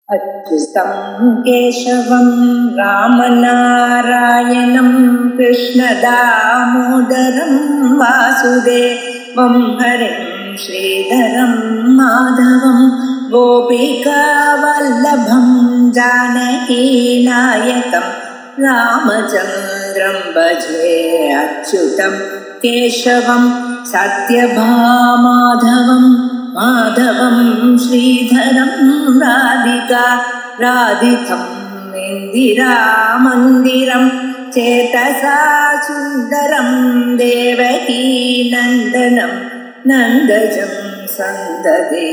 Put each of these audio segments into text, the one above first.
अच्युतं केशवं रामनारायणं कृष्णदामोदरं वासुदेवं हरिं श्रीधरं माधवं गोपिकावल्लभं जानकीनायकं रामचन्द्रं भजे। अच्युतं केशवं सत्यभामाधवं माधवं श्रीधरं राधितं इन्दिरामन्दिरं चेतसा सुन्दरं देवकी नन्दनं नन्दजं सन्ददे।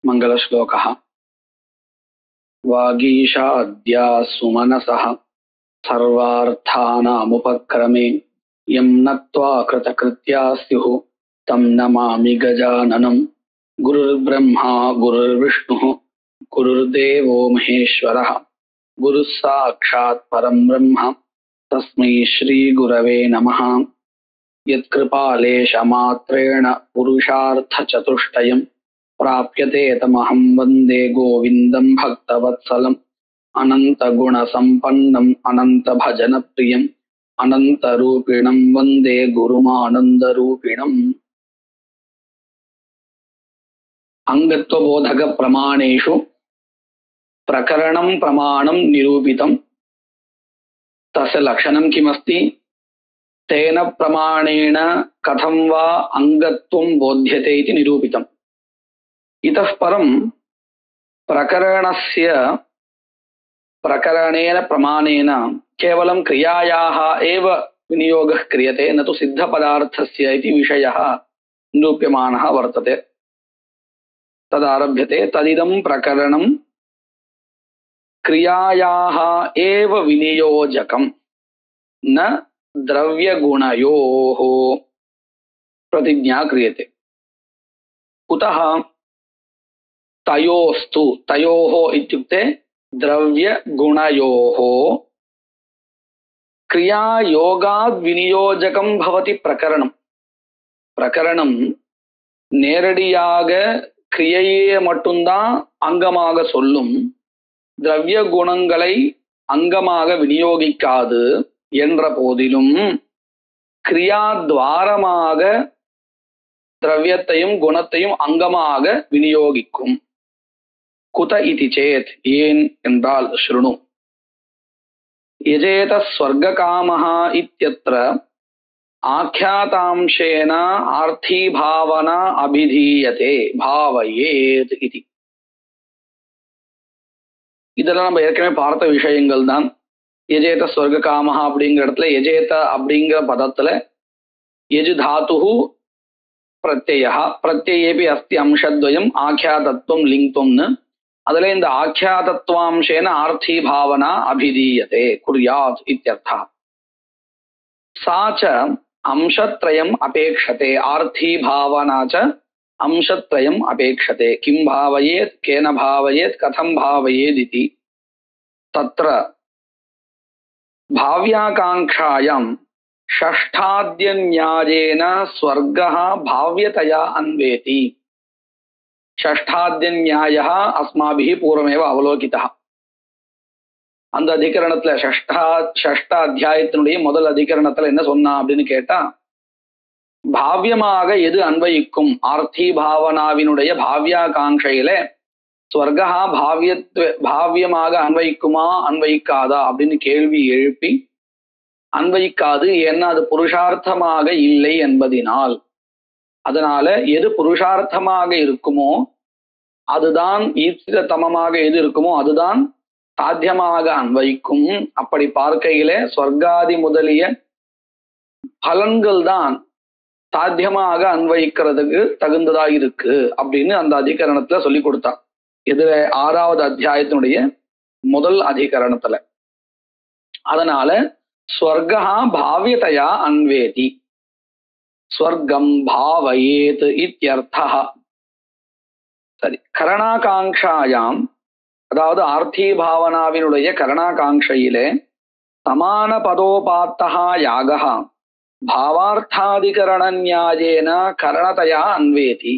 मङ्गलश्लोकः। वागीशाद्या सुमनसः सर्वार्थानामुपक्रमे यं नत्वा कृतकृत्या स्युः तं नमामि गजाननं। गुरुर्ब्रह्मा गुरुर्विष्णुः गुरुर्देवो महेश्वरः गुरुः साक्षात् परं ब्रह्म तस्मै श्रीगुरवे नमः। यत्कृपालेशमात्रेण पुरुषार्थचतुष्टयं प्राप्यते तमहं वन्दे गोविन्दं भक्तवत्सलम्। अनन्तगुणसम्पन्नम् अनन्तभजनप्रियम् अनन्तरूपिणं वन्दे गुरुमानन्दरूपिणम्। अंगत्वबोधक प्रमाणेषु प्रकरणं प्रमाणं निरूपितं तस्य लक्षणं किमस्ति, तेन प्रमाणेन कथं वा अंगत्वं बोध्यते इति निरूपितम्। इतः परं प्रकरणेन प्रमाणेन केवलं क्रियायाः एव विनियोगः क्रियते, न तु सिद्धपदार्थस्य इति विषयः निरूप्यमानः वर्तते। तदारभ्यते तदिदं प्रकरणं क्रियायाः एव विनियोजकं न द्रव्यगुणयोः प्रतिज्ञा क्रियते। कुतः? तयोस्तु, तयोः इत्युक्ते द्रव्यगुणयोः क्रियायोगाद् विनियोजकं भवति प्रकरणं। प्रकरणं நேரடியாக கிரியையை மட்டும்தான் அங்கமாக சொல்லும், திரவிய குணங்களை அங்கமாக விநியோகிக்காது என்ற போதிலும் கிரியாத்வாரமாக திரவியத்தையும் குணத்தையும் அங்கமாக விநியோகிக்கும். குத இதி சேத், ஏன் என்றால் ஸ்ருணு. யஜேத ஸ்வர்ககாமஹ இத்யத்ர ஆக்யாதாம்சேன ஆர்த்தி பாவனா அபிதீயதே பாவயேத் இதி. இதெல்லாம் நம்ம ஏற்கனவே பார்த்த விஷயங்கள் தான். யஜேத ஸ்வர்ககாமஹ அப்படிங்கிற இடத்துல யஜேத அப்படிங்கிற பதத்துல யஜு தாத்து பிரத்யய, பிரத்யேபி அஸ்தி அம்சத்வயம் ஆக்யாதத்துவம் லிங்க்வம்னு. அதுல இந்த ஆக்யாதத்வாம்சேன ஆர்த்தி பாவனா அபிதீயதே குர்யாத் இத்யர்த்தः. சாச்ச अंशत्रयम् अपेक्षते, आर्थी भावना च अंशत्रयम् अपेक्षते. किं भावयेत्, केन भावयेत्, कथं भावयेत् इति. तत्र भाव्याकांक्षायां षष्ठाद्यन्यायेन स्वर्गः भाव्यतया अन्वेति. षष्ठाद्यन्यायः अस्माभिः पूर्वमेव अवलोकितः. அந்த அதிகரணத்துல ஷஷ்ட அத்தியாயத்தினுடைய முதல் அதிகரணத்துல என்ன சொன்னா அப்படின்னு கேட்டா, பாவ்யமாக எது அன்வயிக்கும், ஆர்த்தி பாவனாவினுடைய பாவ்யாகாங்கையில ஸ்வர்கா பாவ்யமாக அன்வயிக்குமா அன்வயிக்காதா அப்படின்னு கேள்வி எழுப்பி, அன்வயிக்காது, ஏன்னா அது புருஷார்த்தமாக இல்லை என்பதினால். அதனால எது புருஷார்த்தமாக இருக்குமோ அதுதான், ஈப்சிதமமாக எது இருக்குமோ அதுதான் சாத்தியமாக அன்வயிக்கும். அப்படி பார்க்கையிலே ஸ்வர்காதி முதலிய பலன்கள் தான் சாத்தியமாக அன்வயிக்கிறதுக்கு தகுந்ததாக இருக்கு அப்படின்னு அந்த அதிகரணத்துல சொல்லி கொடுத்தான். இதுல 6வது அத்தியாயத்தினுடைய முதல் அதிகரணத்துல. அதனால ஸ்வர்கா பாவ்யதயா அன்வேதி, ஸ்வர்க்கம் பாவயேத் இத்யர்த்தः. சரி, கரணாகாங்காயாம், அதாவது ஆர்த்தி பாவனாவினுடைய கரணாகாங்கையிலே சமான பதோபாத்தா யாகா பாவார்த்தாதிகரண நியாயேன கரணதயா அன்வேதி.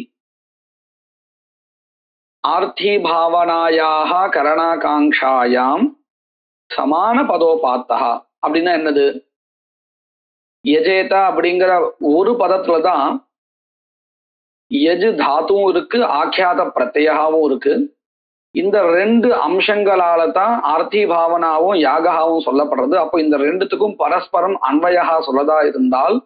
ஆர்த்தி பாவனாயாக கரணாகாங்ஷாயாம் சமான பதோபாத்தா அப்படின்னா என்னது? யஜேதா அப்படிங்கிற ஒரு பதத்துலதான் யஜு தாத்துவும் இருக்கு, ஆக்கியாத பிரத்யகாவும் இருக்கு. இந்த ரெண்டு அம்சங்களால தான் ஆர்த்தி பாவனாவும் யாகாவும் சொல்லப்படுறது. அப்போ இந்த ரெண்டுத்துக்கும் பரஸ்பரம் அன்வயா சொல்லதா இருந்தால்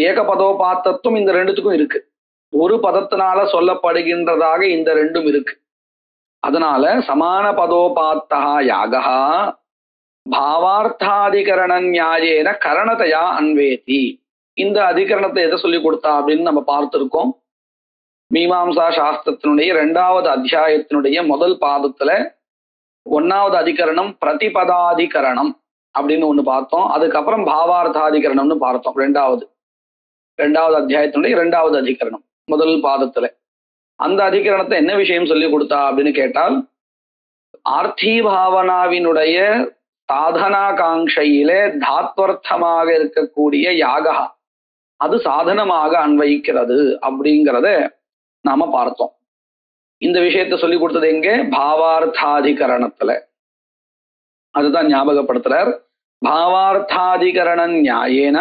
ஏகபதோபாத்தத்துவம் இந்த ரெண்டுத்துக்கும் இருக்கு. ஒரு பதத்தினால சொல்லப்படுகின்றதாக இந்த ரெண்டும் இருக்கு. அதனால சமான பதோபாத்தா யாகா பாவார்த்தாதிகரண நியாயேன கரணத்தையா அன்வேதி. இந்த அதிகரணத்தை எதை சொல்லி கொடுத்தா அப்படின்னு நம்ம பார்த்திருக்கோம். மீமாம்சா சாஸ்திரத்தினுடைய 2வது அத்தியாயத்தினுடைய முதல் பாதத்துல 1வது அதிகரணம் பிரதிபதாதிகரணம் அப்படின்னு ஒண்ணு பார்த்தோம். அதுக்கப்புறம் பாவார்த்தாதிகரணம்னு பார்த்தோம். 2வது அத்தியாயத்தினுடைய 2வது அதிகரணம் முதல் பாதத்துல. அந்த அதிகரணத்தை என்ன விஷயம் சொல்லி கொடுத்தா அப்படின்னு கேட்டால், ஆர்த்தி பாவனாவினுடைய சாதனாகாங்கையிலே தாத்வர்த்தமாக இருக்கக்கூடிய யாகா அது சாதனமாக அன்வயிக்கிறது அப்படிங்கிறத நாம பார்த்தோம். இந்த விஷயத்த சொல்லி கொடுத்தது எங்கே? பாவார்த்தாதிகரணத்துல. அதுதான் ஞாபகப்படுத்துறார். பாவார்த்தாதிகரண நியாயேன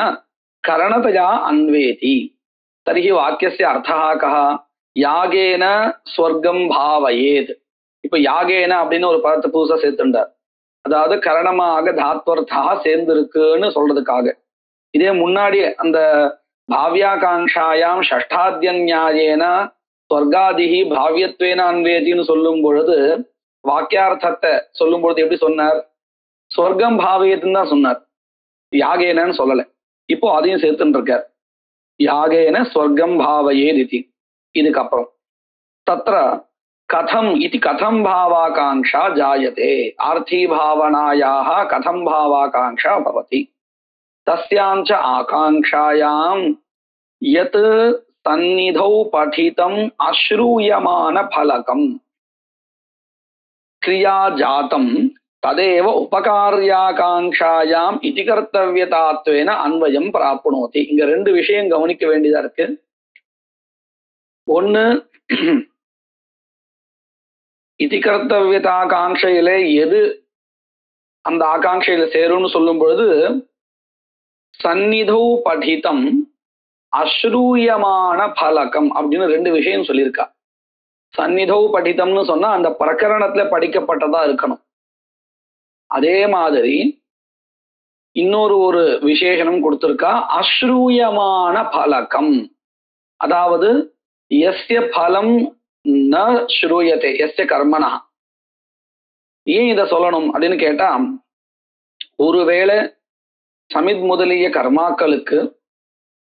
கரணதயா அன்வேதி. தர்ஹி வாக்கியஸ்ய அர்த்தா கஹ? யாகேன ஸ்வர்க்கம் பாவயேத். இப்ப யாகேன அப்படின்னு ஒரு பதத்தை புதுசா சேர்த்துண்டார். அதாவது கரணமாக தாத்வர்த்தா சேர்ந்திருக்குன்னு சொல்றதுக்காக. இதே முன்னாடி அந்த பாவ்யாகாங்ஷாயாம் ஷஷ்டாத்யநியாயேன ஸ்வர்காதிஹி பாவ்யத்வேன அன்வேதின்னு சொல்லும் பொழுது வாக்கியார்த்தத்தை சொல்லும் பொழுது எப்படி சொன்னார்? ஸ்வர்க்கம் பாவயத்துன்னு தான் சொன்னார், யாகேனன்னு சொல்லலை. இப்போ அதையும் சேர்த்துன்னு இருக்கார். யாகேன ஸ்வர்க்கம் பாவயேதி. இதுக்கப்புறம் தத்ர கதம் இது கதம் பாவாகாங்ஷா ஜாயதே. ஆர்த்தி பாவனாயாக கதம் பாவாகாங்ஷா பவதி. தஸ்யாஞ்ச ஆகாங்ஷாயாம் யத் சந்நிதௌ படிதம் அஸ்ரூயமான பலகம் கிரியா ஜாதம் ததேவ உபகாரியாகாங்ஷாயாம் இதி கர்த்தவியதாத்வேன அன்வயம் பிராப்னோதி. இங்க 2 விஷயம் கவனிக்க வேண்டியதா இருக்கு. ஒண்ணு, இதி கர்த்தவியதாகாங்ஷையில எது அந்த ஆகாங்ஷையில சேரும்னு சொல்லும் பொழுது சந்நிதௌ படிதம் அஸ்ரூயமான பலகம் அப்படின்னு 2 விஷயம் சொல்லியிருக்கா. சந்நிதௌ படிதம்னு சொன்னா அந்த பிரகரணத்துல படிக்கப்பட்டதா இருக்கணும். அதே மாதிரி இன்னொரு விசேஷனம் கொடுத்திருக்கா, அஸ்ரூயமான பலகம். அதாவது எஸ்ய பலம் ந ஸ்ரூயதே எஸ்ய கர்மனா. ஏன் இதை சொல்லணும் அப்படின்னு கேட்டா, ஒருவேளை சமித் முதலிய கர்மாக்களுக்கு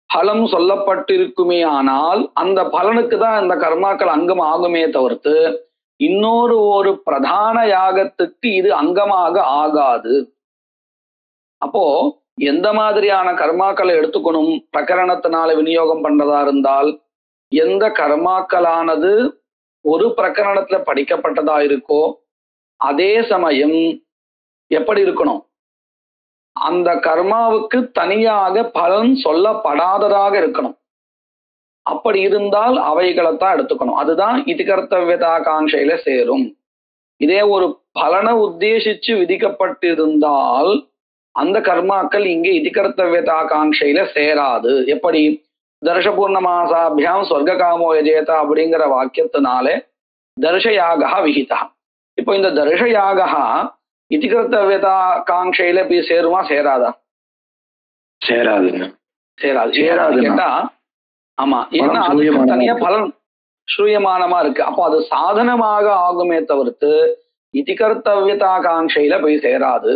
பலம் சொல்லப்பட்டிருக்குமே ஆனால் அந்த பலனுக்கு தான் இந்த கர்மாக்கள் அங்கம் ஆகுமே தவிர்த்து ஒரு பிரதான யாகத்துக்கு இது அங்கமாக ஆகாது. அப்போ எந்த மாதிரியான கர்மாக்களை எடுத்துக்கணும்? பிரகரணத்தினால விநியோகம் பண்றதா இருந்தால் எந்த கர்மாக்களானது ஒரு பிரகரணத்துல படிக்கப்பட்டதா இருக்கோ அதே சமயம் எப்படி இருக்கணும்? அந்த கர்மாவுக்கு தனியாக பலன் சொல்லப்படாததாக இருக்கணும். அப்படி இருந்தால் அவைகளைத்தான் எடுத்துக்கணும். அதுதான் இதி கர்த்தவியதாகாங்ஷையில சேரும். இதே ஒரு பலனை உத்தேசிச்சு விதிக்கப்பட்டிருந்தால் அந்த கர்மாக்கள் இங்கே இதி கர்த்தவியதாகாங்ஷையில சேராது. எப்படி? தர்ஷபூர்ணமாசாபியாம் ஸ்வர்காமோ யஜேதா அப்படிங்கிற வாக்கியத்தினாலே தர்ஷயாகா விஹிதா. இப்போ இந்த தர்ஷயாகா இதி கர்த்தவியதாகாங்ஷையில போய் சேருமா சேராதா? சேராதுங்க. சேராது கேட்டா ஆமா. ஏன்னா அதுக்கு தனியா பலன் ஸ்ரூயமானமா இருக்கு. அப்போ அது சாதனமாக ஆகுமே தவிர்த்து இதி கர்த்தவியதாகாங்ஷையில போய் சேராது.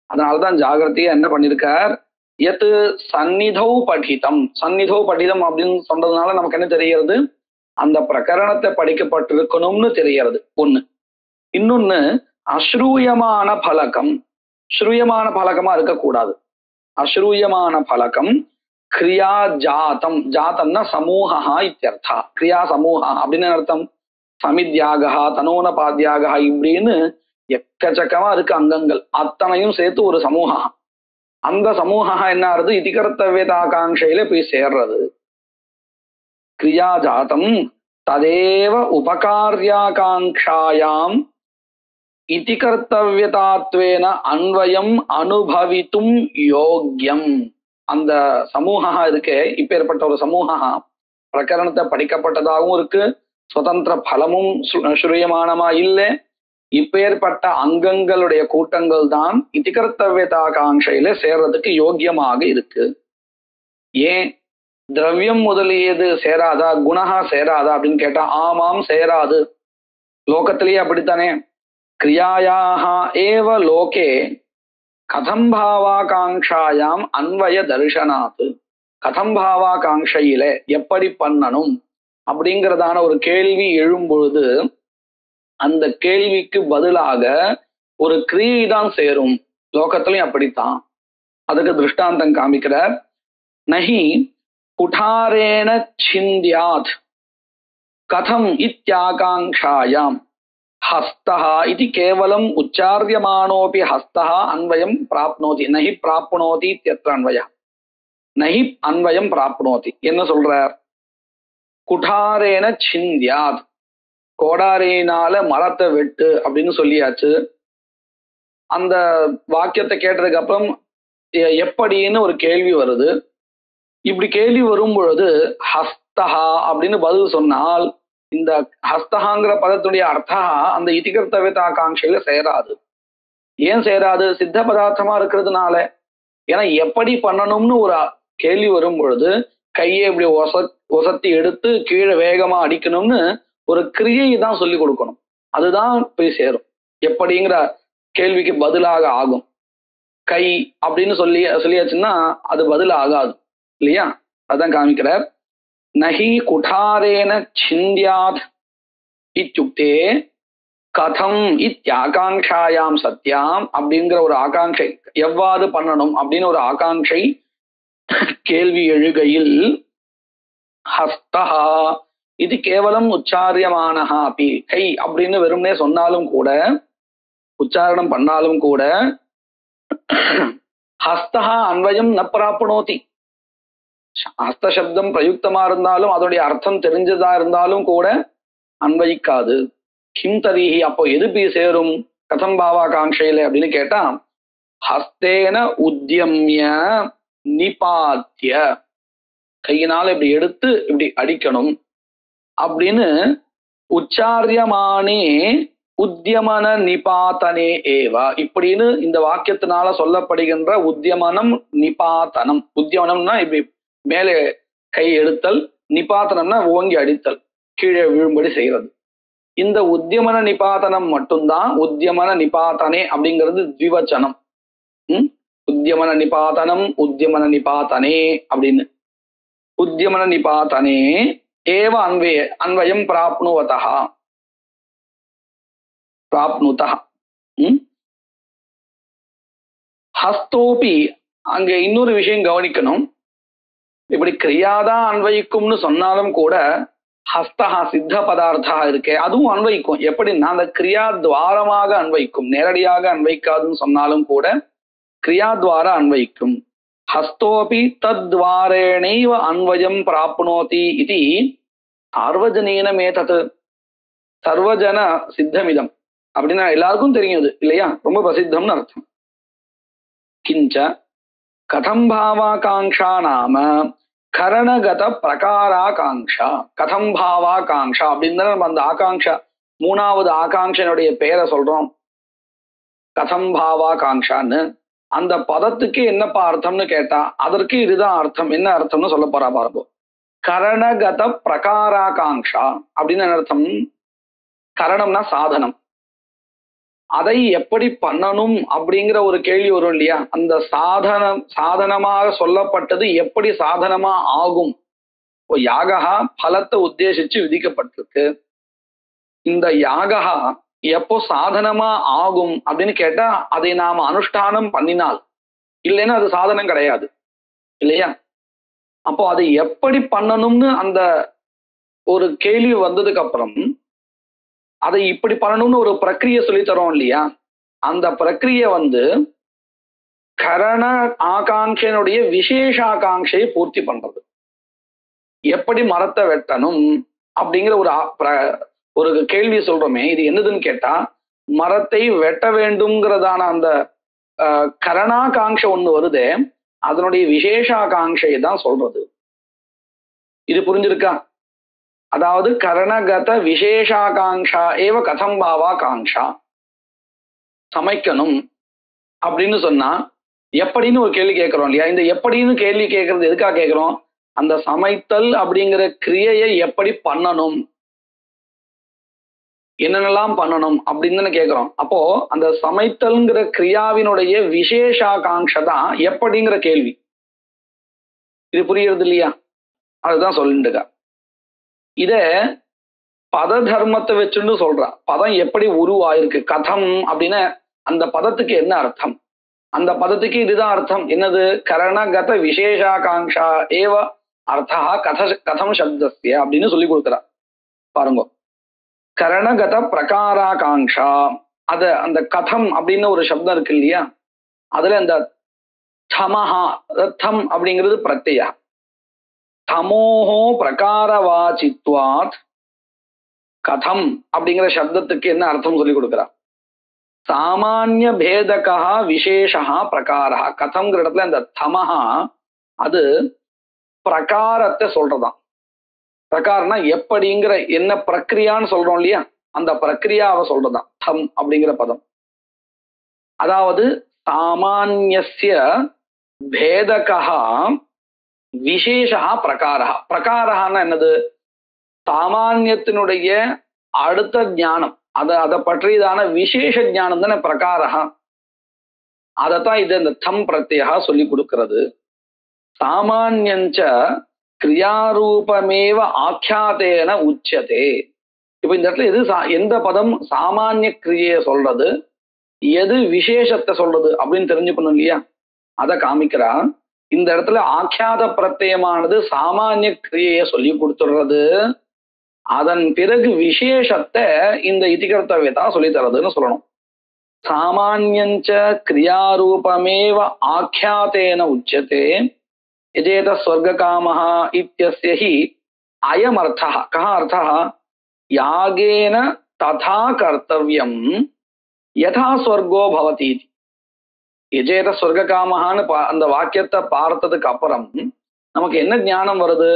அதனாலதான் ஜாகிரதையா என்ன பண்ணிருக்கார், எத்து சந்நிதௌ படிதம். சந்நிதௌ படிதம் அப்படின்னு சொன்னதுனால நமக்கு என்ன தெரிகிறது? அந்த பிரகரணத்தை படிக்கப்பட்டிருக்கணும்னு தெரிகிறது ஒண்ணு. இன்னொன்னு, அஸ்ரூயமான பலகம். ஸ்ரூயமான பலகமா இருக்கக்கூடாது. அஸ்ரூயமான பலகம் கிரியா ஜாத்தம். ஜாத்தம்னா சமூகா இத்தியர்த்தா. கிரியா சமூகா அப்படின்னு அர்த்தம். சமித்யாகா, தனோனபாத்யாகா இப்படின்னு எக்கச்சக்கமா இருக்கு அங்கங்கள். அத்தனையும் சேர்த்து ஒரு சமூகா. அந்த சமூகா என்ன ஆறுது? இதி கர்த்தவியதாகாங்ஷையில போய் சேர்றது. கிரியா ஜாத்தம் ததேவ உபகார்யாகாங்ஷாயாம் இதி கர்த்தவ்யதாத்வேன அன்வயம் அனுபவித்தும் யோக்யம். அந்த சமூகா இருக்கே, இப்பேற்பட்ட ஒரு சமூகா பிரகரணத்தை படிக்கப்பட்டதாகவும் இருக்கு, சுதந்திர பலமும் ஸ்ரூயமானமா இல்லை. இப்பேற்பட்ட அங்கங்களுடைய கூட்டங்கள் தான் இதி கர்த்தவ்யதாகாங்ஷையில சேர்றதுக்கு யோக்கியமாக இருக்கு. ஏன் திரவியம் முதலியது சேராதா, குணஹா சேராதா அப்படின்னு கேட்டா ஆமாம் சேராது. லோகத்திலேயே அப்படித்தானே. கிரியாயாக ஏவ லோகே கதம் பாவாகாங்ஷாயாம் அன்வய தர்ஷனாத். கதம் பாவாகாங்ஷையில எப்படி பண்ணணும் அப்படிங்கிறதான ஒரு கேள்வி எழும்பொழுது அந்த கேள்விக்கு பதிலாக ஒரு கிரியை தான் சேரும். லோகத்திலையும் அப்படித்தான். அதுக்கு திருஷ்டாந்தம் காமிக்கிறார். நஹி குடாரேன சிந்தியாத் கதம் இத்யாகாங்ஷாயாம் ஹஸ்தஹ இது கேவலம் உச்சாரியமானோபி ஹஸ்தஹ அன்வயம் பிராப்னோதி நஹி பிராப்னோதி இத்யத்ர அன்வயம். நஹி அன்வயம் பிராப்னோதி. என்ன சொல்றார்? குடாரேன சிந்தியாத், கோடாரியினால மரத்தை வெட்டு அப்படின்னு சொல்லியாச்சு. அந்த வாக்கியத்தை கேட்டதுக்கு அப்புறம் எப்படின்னு ஒரு கேள்வி வருது. இப்படி கேள்வி வரும் பொழுது ஹஸ்தஹா அப்படின்னு பதில் சொன்னால் இந்த ஹஸ்தஹாங்கிற பதத்துடைய அர்த்தா அந்த இதி கர்த்தவ்யதாகாங்ஷையில சேராது. ஏன் சேராது? சித்த பதார்த்தமா இருக்கிறதுனால. ஏன்னா எப்படி பண்ணணும்னு ஒரு கேள்வி வரும் பொழுது கையை இப்படி ஒசத்தி எடுத்து கீழே வேகமா அடிக்கணும்னு ஒரு கிரியை தான் சொல்லி கொடுக்கணும். அதுதான் போய் சேரும். எப்படிங்கிற கேள்விக்கு பதிலாக ஆகும். கை அப்படின்னு சொல்லியாச்சுன்னா அது பதில் ஆகாது இல்லையா? அதான் காமிக்கிறார். நஹி குடாரேன சிந்தியாத் இத்யுக்தே கதம் இத்யாகாங்ஷாயாம் சத்யாம் அப்படிங்கிற ஒரு ஆகாங்ஷை, எவ்வாறு பண்ணணும் அப்படின்னு ஒரு ஆகாங்ஷை கேள்வி எழுகையில் ஹஸ்தஹா இது கேவலம் உச்சாரியமானஹா அப்படி கை அப்படின்னு வெறும்னே சொன்னாலும் கூட, உச்சாரணம் பண்ணாலும் கூட ஹஸ்தஹா அன்வயம் ந பிராப்னோதி. ஹஸ்த சப்தம் பிரயுக்தமா இருந்தாலும் அதோடைய அர்த்தம் தெரிஞ்சதா இருந்தாலும் கூட அன்வயிக்காது. கிம் தரிஹி, அப்போ எது போய் சேரும் கதம் பாவாகாங்ஷையில அப்படின்னு கேட்டா ஹஸ்தேன உத்யம்ய நிபாத்திய, கையினால இப்படி எடுத்து இப்படி அடிக்கணும் அப்படின்னு உச்சாரியமானே உத்தியமன நிபாத்தனே ஏவா இப்படின்னு இந்த வாக்கியத்தினால சொல்லப்படுகின்ற உத்தியமனம் நிபாத்தனம். உத்தியமனம்னா இப்படி மேலே கை எடுத்தல், நிபாத்தனம்னா ஓங்கி அடித்தல், கீழே விழும்படி செய்யறது. இந்த உத்தியமன நிபாத்தனம் மட்டும்தான். உத்தியமன நிபாத்தனே அப்படிங்கிறது த்விவச்சனம். உத்தியமன நிபாத்தனம் உத்தியமன நிபாத்தனே அப்படின்னு. உத்தியமன நிபாத்தனே ஏவ அன்வயம் பிராப்னுவதா பிராப்னுதா. ஹஸ்தோபி, அங்க இன்னொரு விஷயம் கவனிக்கணும். இப்படி கிரியாதான் அன்வயிக்கும்னு சொன்னாலும் கூட ஹஸ்தஹா சித்த பதார்த்தா இருக்கே அதுவும் அன்வயிக்கும். எப்படின்னா அந்த கிரியா துவாரமாக அன்வயிக்கும், நேரடியாக அன்வைக்காதுன்னு சொன்னாலும் கூட கிரியாத்வார அன்வயிக்கும். ஹஸ்தோபி தத்வாரேணைவ அன்வயம் பிராப்னோதி இது சார்வஜனீன மேதத். சர்வஜன சித்தமிதம் அப்படின்னா எல்லாருக்கும் தெரியுது இல்லையா? ரொம்ப பிரசித்தம்னு அர்த்தம். கிஞ்ச கதம் பாவாகாங்ஷா நாம கரணகத பிரகாராகாங்ஷா. கதம் பாவாகாங்ஷா அப்படின்னு நம்ம அந்த ஆகாங்ஷா, மூணாவது ஆகாங்ஷனுடைய பெயரை சொல்றோம் கதம் பாவாகாங்ஷான்னு. அந்த பதத்துக்கு என்னப்பா அர்த்தம்னு கேட்டா அதற்கு இதுதான் அர்த்தம். என்ன அர்த்தம்னு சொல்ல போறா பாருங்க. கரணகத பிரகாராகாங்ஷா அப்படின்னு என்ன அர்த்தம்? கரணம்னா சாதனம். அதை எப்படி பண்ணணும் அப்படிங்கிற ஒரு கேள்வி வரும் இல்லையா? அந்த சாதனமாக சொல்லப்பட்டது எப்படி சாதனமா ஆகும்? யாகா பலத்தை உத்தேசிச்சு விதிக்கப்பட்டிருக்கு. இந்த யாகா எப்போ சாதனமா ஆகும் அப்படின்னு கேட்டா அதை நாம அனுஷ்டானம் பண்ணினால், இல்லைன்னா அது சாதனம் கிடையாது இல்லையா? அப்போ அதை எப்படி பண்ணணும்னு அந்த ஒரு கேள்வி வந்ததுக்கு அப்புறம் அதை இப்படி பண்ணணும்னு ஒரு பிரக்கிரியை சொல்லி தரோம் இல்லையா? அந்த பிரக்கிரியை கரண ஆகாங்ஷனுடைய விசேஷ ஆகாங்ஷையை பூர்த்தி பண்றது. எப்படி மரத்தை வெட்டணும், அப்படிங்கிற ஒரு கேள்வி சொல்றோமே, இது என்னதுன்னு கேட்டா, மரத்தை வெட்ட வேண்டும்ங்கிறதான அந்த கரணாகாங்ஷை ஒண்ணு வருதே, அதனுடைய விசேஷாகாங்ஷையை தான் சொல்றது. இது புரிஞ்சிருக்கா? அதாவது கரணகத விசேஷாகாங்ஷா ஏவ கதம் பாவா காங்ஷா. சமைக்கணும் அப்படின்னு சொன்னா எப்படின்னு ஒரு கேள்வி கேட்கிறோம் இல்லையா? இந்த எப்படின்னு கேள்வி கேட்கறது எதுக்காக கேட்கிறோம்? அந்த சமைத்தல் அப்படிங்கிற கிரியையை எப்படி பண்ணணும், என்னென்னலாம் பண்ணணும் அப்படின்னு தானே கேட்கிறோம். அப்போ அந்த சமைத்தல்ங்கிற கிரியாவினுடைய விசேஷாகாங்ஷை தான் எப்படிங்கிற கேள்வி. இது புரியுறது இல்லையா? அதுதான் சொல்லிட்டுக்கா. இத பத தர்மத்தை வச்சுன்னு சொல்றா. பதம் எப்படி உருவாயிருக்கு, கதம் அப்படின்னு அந்த பதத்துக்கு என்ன அர்த்தம், அந்த பதத்துக்கு இதுதான் அர்த்தம். என்னது? கரணகத விசேஷாகாங்ஷா ஏவ அர்த்தா கதம் சப்தஸ்ய அப்படின்னு சொல்லி கொடுக்குறா. பாருங்க, கரணகத பிரகாராகாங்ஷா, அந்த கதம் அப்படின்னு ஒரு சப்தம் இருக்கு இல்லையா, அதுல இந்த தமஹா, தம் அப்படிங்கிறது பிரத்யா, தமோஹோ பிரகாரவாச்சித்வாத் கதம் அப்படிங்கிற சப்தத்துக்கு என்ன அர்த்தம் சொல்லி கொடுக்குறா. சாமானிய பேதகா விசேஷா பிரகாரா. கதம்ங்கிற இடத்துல இந்த தமஹா அது பிரகாரத்தை சொல்றதாம். பிரகாரம்னா எப்படிங்கிற என்ன பிரக்ரியான்னு சொல்றோம் இல்லையா, அந்த பிரக்ரியாவை சொல்றதாம் தம் அப்படிங்கிற பதம். அதாவது சாமானியஸ்ய பேதகா விசேஷா பிரகாரா. பிரகாரஹான்னா என்னது? சாமானியத்தினுடைய அடுத்த ஞானம், அதை பற்றியதான விசேஷ ஞானம் தானே பிரகாரஹா. அதைத்தான் இது இந்த தம் பிரத்யா சொல்லி கொடுக்கிறது. சாமானியஞ்ச கிரியாரூபமேவ ஆக்கியாத்தேன உச்சதே. இப்ப இந்த இடத்துல எது எந்த பதம் சாமானிய கிரியையை சொல்றது, எது விசேஷத்தை சொல்றது அப்படின்னு தெரிஞ்சுக்கணும் இல்லையா? அதை காமிக்கிறா. இந்த இடத்துல ஆக்கியாத பிரத்யமானது சாமானிய கிரியையை சொல்லி கொடுத்துடுறது, அதன் பிறகு விசேஷத்தை இந்த இதிகர்த்தவியதா சொல்லி தரதுன்னு சொல்லணும். சாமானியஞ்ச கிரியாரூபமேவ ஆக்கியாத்தேன உச்சதே यजेत स्वर्गकामः इत्यस्य हि अयम् अर्थः. कः अर्थः? यागेन तथा कर्तव्यं यथा स्वर्गो भवति. यजेत स्वर्गकामहाன்னு அந்த வாக்கியத்தை பார்த்ததுக்கு அப்புறம் நமக்கு என்ன ஞானம் வருது?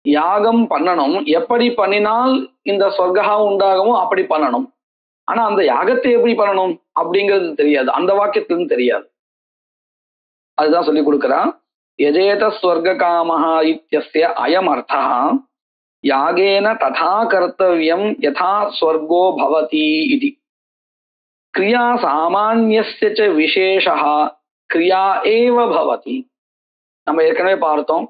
யாகம் பண்ணணும், எப்படி பண்ணினால் இந்த ஸ்வர்கா உண்டாகுமோ அப்படி பண்ணணும். ஆனா அந்த யாகத்தை எப்படி பண்ணணும் அப்படிங்கிறது தெரியாது, அந்த வாக்கியத்திலும் தெரியாது. அதுதான் சொல்லி கொடுக்குறான். यजेत स्वर्गकामः इत्यस्य अयम् अर्थः यागेन तथा कर्तव्यं यथा स्वर्गो भवति इति. क्रिया सामान्यस्य च विशेषः क्रिया एव भवति. நம்ம ஏற்கனவே பார்த்தோம்,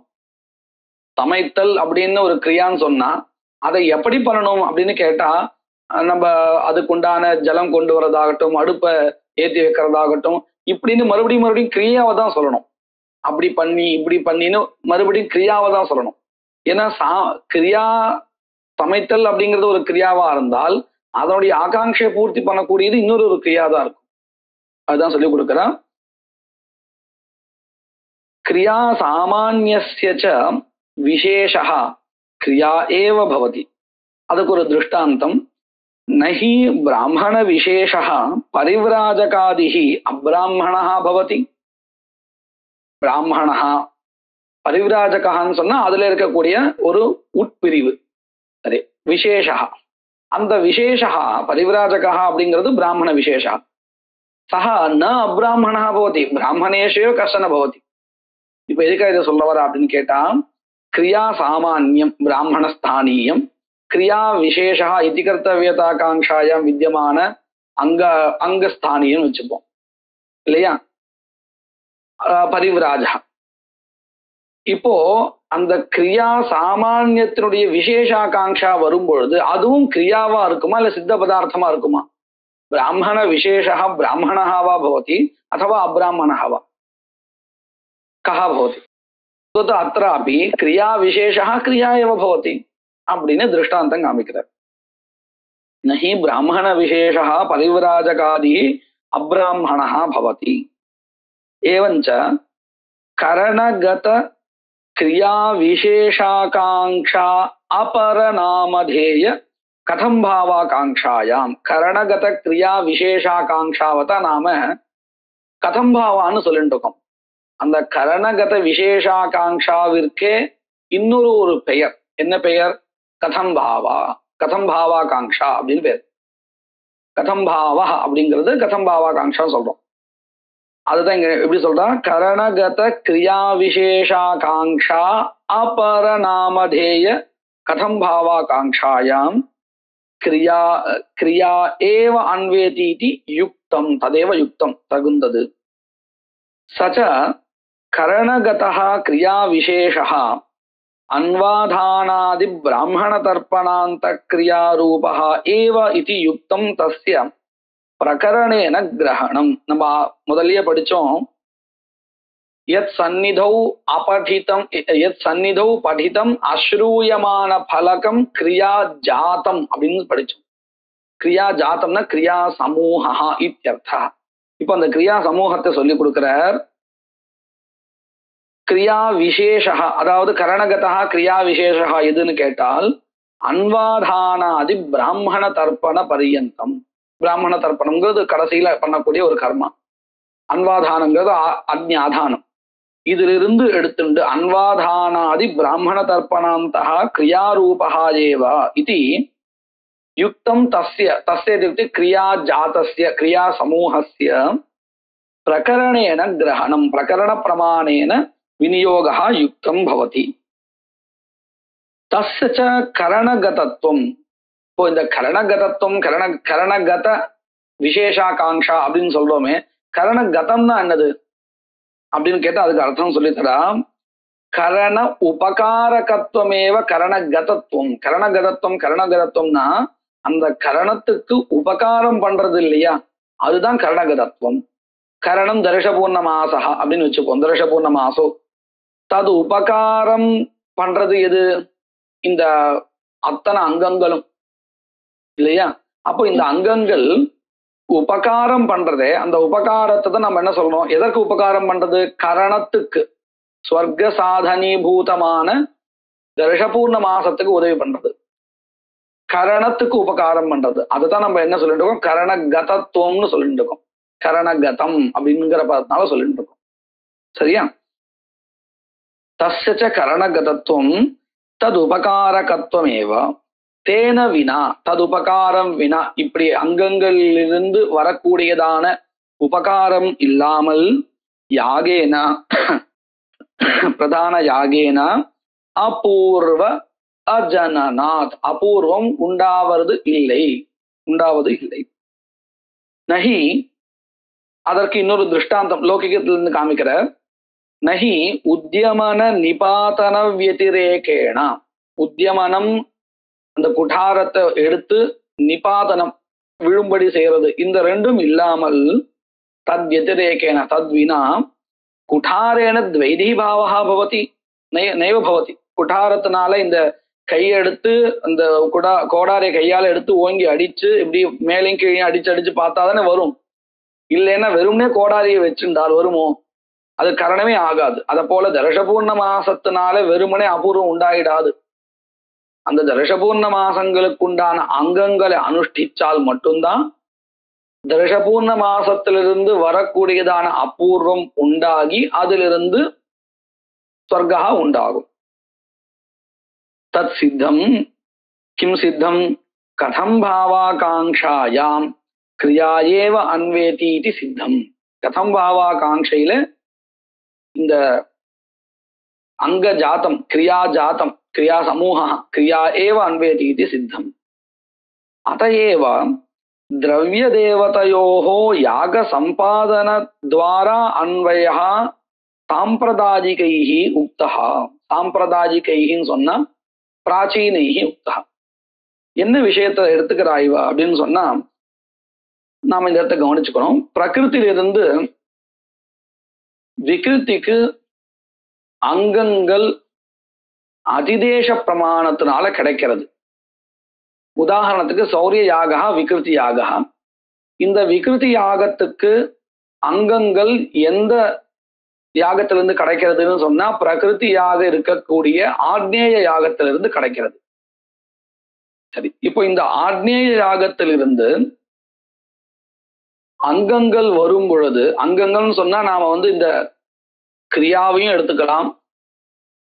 சமைத்தல் அப்படின்னு ஒரு கிரியான்னு சொன்னா அதை எப்படி பண்ணணும் அப்படின்னு கேட்டா, நம்ம அதுக்குண்டான ஜலம் கொண்டு வரதாகட்டும், அடுப்பை ஏற்றி வைக்கிறதாகட்டும், இப்படின்னு மறுபடியும் கிரியாவை தான் சொல்லணும். அப்படி பண்ணி இப்படி பண்ணின்னு மறுபடியும் கிரியாவை தான் சொல்லணும். ஏன்னா கிரியா சமைத்தல் அப்படிங்கிறது ஒரு கிரியாவா இருந்தால் அதனுடைய ஆகாங்ஷையை பூர்த்தி பண்ணக்கூடியது இன்னொரு கிரியா தான் இருக்கும். அதுதான் சொல்லி கொடுக்குறான். கிரியா சாமான்யஸ்ய ச விசேஷः கிரியா ஏவ பவதி. அதுக்கு ஒரு திருஷ்டாந்தம். நஹி பிராமண விசேஷः பரிவ்ராஜகாதிஹி அப்ராஹ்மணः பவதி. பிராமணா பரிவிராஜகான்னு சொன்னா அதுல இருக்கக்கூடிய ஒரு உட்பிரிவு. சரி, விசேஷா, அந்த விசேஷா பரிவிராஜகா அப்படிங்கிறது பிராமண விசேஷா. சஹா ந அப்ராஹ்மணா பவதி பிராமணேஷோ கஷ்டன பவதி. இப்ப எதுக்காக இதை சொல்ல வர அப்படின்னு கேட்டா, கிரியா சாமான்யம் பிராமணஸ்தானியம், கிரியா விசேஷா இதிகர்த்தவியதாகாங்ஷாயாம் வித்தியமான அங்கஸ்தானியம் வச்சுப்போம் இல்லையா, பரிவிராஜா. இப்போ அந்த கிரியா சாமானியத்தினுடைய விசேஷாகாங்ஷா வரும்பொழுது அதுவும் கிரியாவா இருக்குமா இல்ல சித்த பதார்த்தமா இருக்குமா? பிராமண விசேஷா பிராமணஹாவா பவதி அथवा அப்ராஹ்மணஹாவா கஹா பவதி. அत्रापि கிரியா விசேஷா கிரியா ஏவ பவதி அப்படின்னு திருஷ்டாந்தம் காமிக்கிறார். நஹி பிராமண விசேஷா பரிவிராஜகாதி அப்ராஹ்மணஹா பவதி. एवञ्च करणगत கிரியா விசேஷாகாங்ஷா அபரநாமதேய கதம் பாவாகாங்ஷாயாம். கரணகத கிரியா விசேஷாகாங்ஷாவத நாம கதம் பாவான்னு சொல்லிட்டு இருக்கோம். அந்த கரணகத விசேஷாகாங்ஷாவிற்கே இன்னொரு ஒரு பெயர். என்ன பெயர்? கதம் பாவா, கதம் பாவாகாங்ஷா அப்படின்னு பேர். கதம் பாவா அப்படிங்கிறது கதம் பாவாகாங்ஷா சொல்றோம். அதுதான் இங்க எப்படி சொல்றா? கரணகத கிரியா விசேஷாகாங்ஷா அபரநாமதேய கதம் பாவாகாங்ஷாயாம் கிரியா கிரியா ஏவ அன்வேதி யுக்தம் ததேவ யுக்தம் தகுந்தது. சச்ச கரணகதः கிரியா விசேஷः அன்வாதானாதி பிராமண தர்ப்பணாந்த கிரியா ரூபः ஏவ இதி யுக்தம் தஸ்ய பிரகரணேன கிரகணம். நம்ம முதல்லயே படிச்சோம். யத் சந்நிதௌ அபடிதம் யத் சந்நிதௌ படிதம் அஸ்ரூயமான பலகம் கிரியா ஜாத்தம் அப்படின்னு படிச்சோம். கிரியா ஜாத்தம்னா கிரியா சமூகா இத்யர்த்தா. இப்ப அந்த கிரியா சமூகத்தை சொல்லி கொடுக்கிறார். கிரியா விசேஷா, அதாவது கரணகதா கிரியா விசேஷா எதுன்னு கேட்டால் அன்வாதானாதி பிராமண தர்ப்பண பரியந்தம். பிராமண தர்ப்பணம்ங்கிறது கடைசியில பண்ணக்கூடிய ஒரு கர்மா. அன்வாதானங்கிறது அக்ஞாதானம். இதிலிருந்து எடுத்துண்டு அன்வாதானாதி பிராமண தர்ப்பணாந்தா கிரியாரூபா ஏவ இது யுக்தம் தஸ்ய தஸ்ய இत्युक्ते கிரியா ஜாதஸ்ய கிரியா சமூகஸ்ய பிரகரணேன கிரகணம் பிரகரண பிரமாணேன விநியோகः யுக்தம் பவதி. தஸ்ய ச கரணகதத்துவம். இப்போ இந்த கரணகதத்துவம் கரணகத விசேஷாகாங்ஷா அப்படின்னு சொல்றோமே, கரணகதம்னா என்னது அப்படின்னு கேட்டா அதுக்கு அர்த்தம் சொல்லித்தரா. கரண உபகாரகத்துவமேவ கரணகதத்துவம். கரணகதத்துவம் கரணகதத்துவம்னா அந்த கரணத்துக்கு உபகாரம் பண்றது இல்லையா, அதுதான் கரணகதத்துவம். கரணம் தர்ஷபூர்ண மாசா அப்படின்னு வச்சுப்போம். தர்ஷபூர்ண மாசோ தது உபகாரம் பண்றது எது? இந்த அத்தனை அங்கங்களும் இல்லையா. அப்போ இந்த அங்கங்கள் உபகாரம் பண்றதே, அந்த உபகாரத்தை தான் நம்ம என்ன சொல்றோம்? எதற்கு உபகாரம் பண்றது? கரணத்துக்கு, ஸ்வர்க சாதனீபூதமான தர்ஷபூர்ண மாசத்துக்கு உதவி பண்றது, கரணத்துக்கு உபகாரம் பண்றது. அதுதான் நம்ம என்ன சொல்லிட்டு இருக்கோம்? கரணகதத்துவம்னு சொல்லிட்டு இருக்கோம். கரணகதம் அப்படிங்கிற பதத்தினால சொல்லிட்டு இருக்கோம். சரியா? தஸ்ய ச கரணகதத்துவம் தது உபகாரகத்துவமேவ தேன வினா தது உபகாரம் வினா. இப்படி அங்கங்களிலிருந்து வரக்கூடியதான உபகாரம் இல்லாமல் யாகேன பிரதான யாகேன அபூர்வ அஜனநாத் அபூர்வம் உண்டாவது இல்லை. நஹி, அதற்கு இன்னொரு திருஷ்டாந்தம் லௌகிகத்திலிருந்து காமிக்கிற. நஹி உத்தியமன நிபாதன வியதிரேகேண. உத்தியமனம் அந்த குடாரத்தை எடுத்து நிபாதனம் விழும்படி செய்யறது, இந்த ரெண்டும் இல்லாமல் தத் வியதிரேகேன தத்வினா குடாரேன துவைதி பாவஹா பவதி நைவ பவதி. குடாரத்தினால இந்த கையெடுத்து அந்த கோடாரை கையால எடுத்து ஓங்கி அடிச்சு இப்படி மேலையும் கீழே அடிச்சு அடிச்சு பார்த்தா தானே வரும். இல்லைன்னா வெறும்னே கோடாரியை வச்சுட்டால் வருமோ? அது கரணமே ஆகாது. அத போல தர்ஷபூர்ண மாசத்தினால வெறுமனே அபூர்வம் உண்டாயிடாது. அந்த தர்ஷபூர்ண மாசங்களுக்கு உண்டான அங்கங்களை அனுஷ்டிச்சால் மட்டும்தான் தர்ஷபூர்ண மாசத்திலிருந்து வரக்கூடியதான அபூர்வம் உண்டாகி அதிலிருந்து ஸ்வர்கா உண்டாகும். தத் சித்தம் கிம் சித்தம் கதம் பாவாகாங்ஷாயாம் கிரியா ஏவ அன்வேதி இது சித்தம். கதம் பாவாகாங்ஷையில இந்த அங்க ஜாத்தம் கிரியா ஜாத்தம் கிரியா சமூக கிரியா ஏவ அன்வேதி இது சித்தம். அதையேவ திரவிய தேவதையோஹோ யாக சம்பாதன துவாரா அன்வயः சாம்பிரதாயிகைஹி உக்தஹ. சாம்பிரதாயிகைஹின்னு சொன்னா பிராச்சீனைஹி உக்தஹ. என்ன விஷயத்தை எடுத்துக்கிறாய்வ அப்படின்னு சொன்னா நாம இந்த இடத்தை கவனிச்சுக்கணும். பிரகிருத்திலிருந்து விகிருத்திக்கு அங்கங்கள் அதிதேச பிரமாணத்தினால கிடைக்கிறது. உதாரணத்துக்கு சௌரிய யாகா விகிருதி யாகா. இந்த விகிருதி யாகத்துக்கு அங்கங்கள் எந்த யாகத்திலிருந்து கிடைக்கிறதுன்னு சொன்னா பிரகிருதியாக இருக்கக்கூடிய ஆக்னேய யாகத்திலிருந்து கிடைக்கிறது. சரி, இப்போ இந்த ஆக்னேய யாகத்திலிருந்து அங்கங்கள் வரும் பொழுது, அங்கங்கள்னு சொன்னா நாம இந்த கிரியாவையும் எடுத்துக்கலாம்,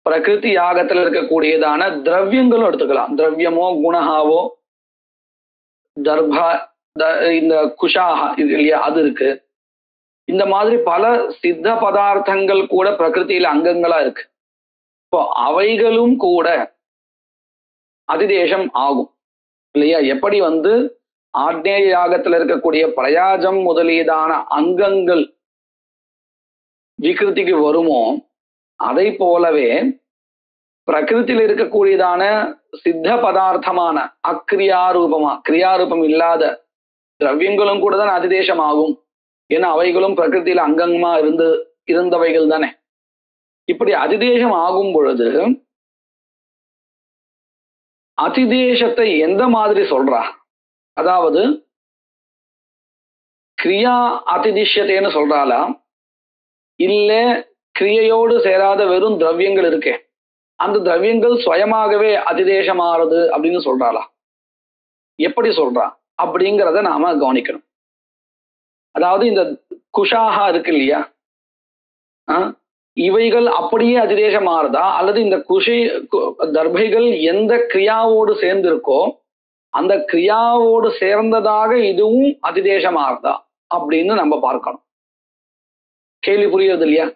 பிரகிருதி யாகத்துல இருக்கக்கூடியதான திரவியங்களும் எடுத்துக்கலாம். திரவியமோ குணஹாவோ தர்பா இந்த குஷாஹா இது இல்லையா, அது இருக்கு. இந்த மாதிரி பல சித்த பதார்த்தங்கள் கூட பிரகிருதியில அங்கங்களா இருக்கு. இப்போ அவைகளும் கூட அதிதேசம் ஆகும் இல்லையா? எப்படி ஆக்னேய யாகத்துல இருக்கக்கூடிய பிரயாஜம் முதலியதான அங்கங்கள் விகிருதிக்கு வருமோ, அதை போலவே பிரகிருதியில் இருக்கக்கூடியதான சித்த பதார்த்தமான அக்ரியாரூபமா, கிரியாரூபம் இல்லாத திரவியங்களும் கூட தான் அதிதேசம் ஆகும். ஏன்னா அவைகளும் பிரகிருதியில அங்கமா இருந்தவைகள் தானே. இப்படி அதிதேசம் ஆகும் பொழுது அதிதேசத்தை எந்த மாதிரி சொல்றா? அதாவது கிரியா அதிதிஷ்யத்தைன்னு சொல்றாளா, இல்ல கிரியையோடு சேராத வெறும் திரவியங்கள் இருக்கே அந்த திரவியங்கள் சுயமாகவே அதிதேசமாறது அப்படின்னு சொல்றாளா? எப்படி சொல்றா அப்படிங்கிறத நாம கவனிக்கணும். அதாவது இந்த குஷாகா இருக்கு இல்லையா, இவைகள் அப்படியே அதிதேசம் ஆறுதா, அல்லது இந்த தர்பைகள் எந்த கிரியாவோடு சேர்ந்திருக்கோ அந்த கிரியாவோடு சேர்ந்ததாக இதுவும் அதிதேசம் ஆறுதா அப்படின்னு நம்ம பார்க்கணும். கேள்வி புரியுது இல்லையா?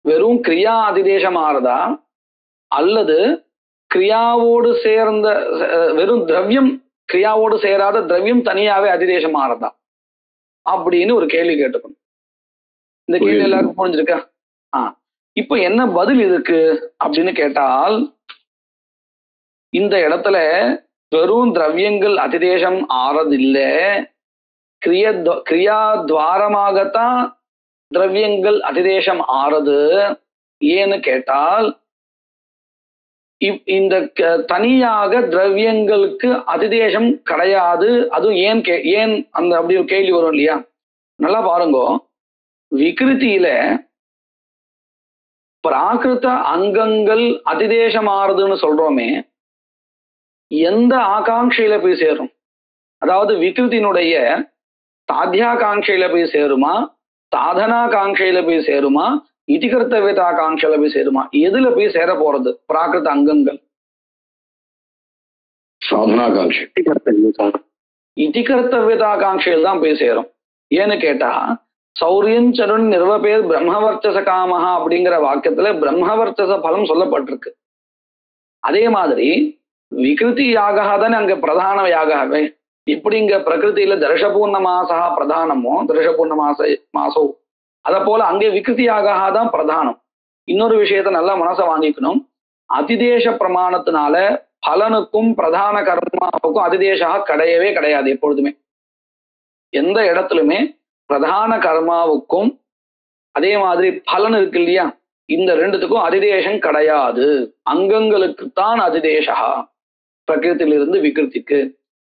வெறும் கிரியா அதிதேசம் ஆறுதா, அல்லது கிரியாவோடு சேர்ந்த வெறும் திரவியம், கிரியாவோடு சேராத திரவியம் தனியாவே அதிதேசம் ஆறுதா அப்படின்னு ஒரு கேள்வி கேட்டுக்கணும். இந்த கேள்வி எல்லாருக்கும் புரிஞ்சிருக்கா? இப்ப என்ன பதில் இருக்கு அப்படின்னு கேட்டால், இந்த இடத்துல வெறும் திரவியங்கள் அதிதேசம் ஆறதில்லை, கிரியா துவாரமாகத்தான் திரவியங்கள் அதிதேசம் ஆறது. ஏன்னு கேட்டால், இந்த தனியாக திரவியங்களுக்கு அதிதேசம் கிடையாது. அதுவும் ஏன் அந்த அப்படி ஒரு கேள்வி வரும் இல்லையா? நல்லா பாருங்க, விகிருதியில பிராகிருத அங்கங்கள் அதிதேசம் ஆறுதுன்னு சொல்றோமே, எந்த ஆகாங்கையில போய் சேரும்? அதாவது விகிருதியினுடைய சாத்தியாகாங்கையில போய் சேருமா, சாதனாகாங்கையில போய் சேருமா, இதிகர்த்தவியதாகாங்கையில போய் சேருமா? எதுல போய் சேர போறது பிராகிருத அங்கங்கள்? இதிகர்த்தவியதாகாங்கையில் தான் போய் சேரும். ஏன்னு கேட்டா, சௌரியஞ்சருண் நிர்வபேர் பிரம்மவர்ச்சச காமஹா அப்படிங்கிற வாக்கியத்துல பிரம்மவர்ச்சச பலம் சொல்லப்பட்டிருக்கு. அதே மாதிரி விகிருதி யாகா தானே அங்க பிரதான யாகவே. இப்படி இங்க பிரகிருதியில தர்ஷபூர்ண மாசா பிரதானமோ, தர்ஷபூர்ண மாசோ, அத போல அங்கே விகிருதி யாகா தான் பிரதானம். இன்னொரு விஷயத்த நல்லா மனசை வாங்கிக்கணும், அதிதேச பிரமாணத்தினால பலனுக்கும் பிரதான கர்மாவுக்கும் அதிதேசா கிடையவே கிடையாது. எப்பொழுதுமே எந்த இடத்துலுமே பிரதான கர்மாவுக்கும் அதே மாதிரி பலன் இருக்கு இல்லையா, இந்த ரெண்டுத்துக்கும் அதிதேசம் கிடையாது. அங்கங்களுக்குத்தான் அதிதேசா பிரகிருத்திலிருந்து விகிருதிக்கு.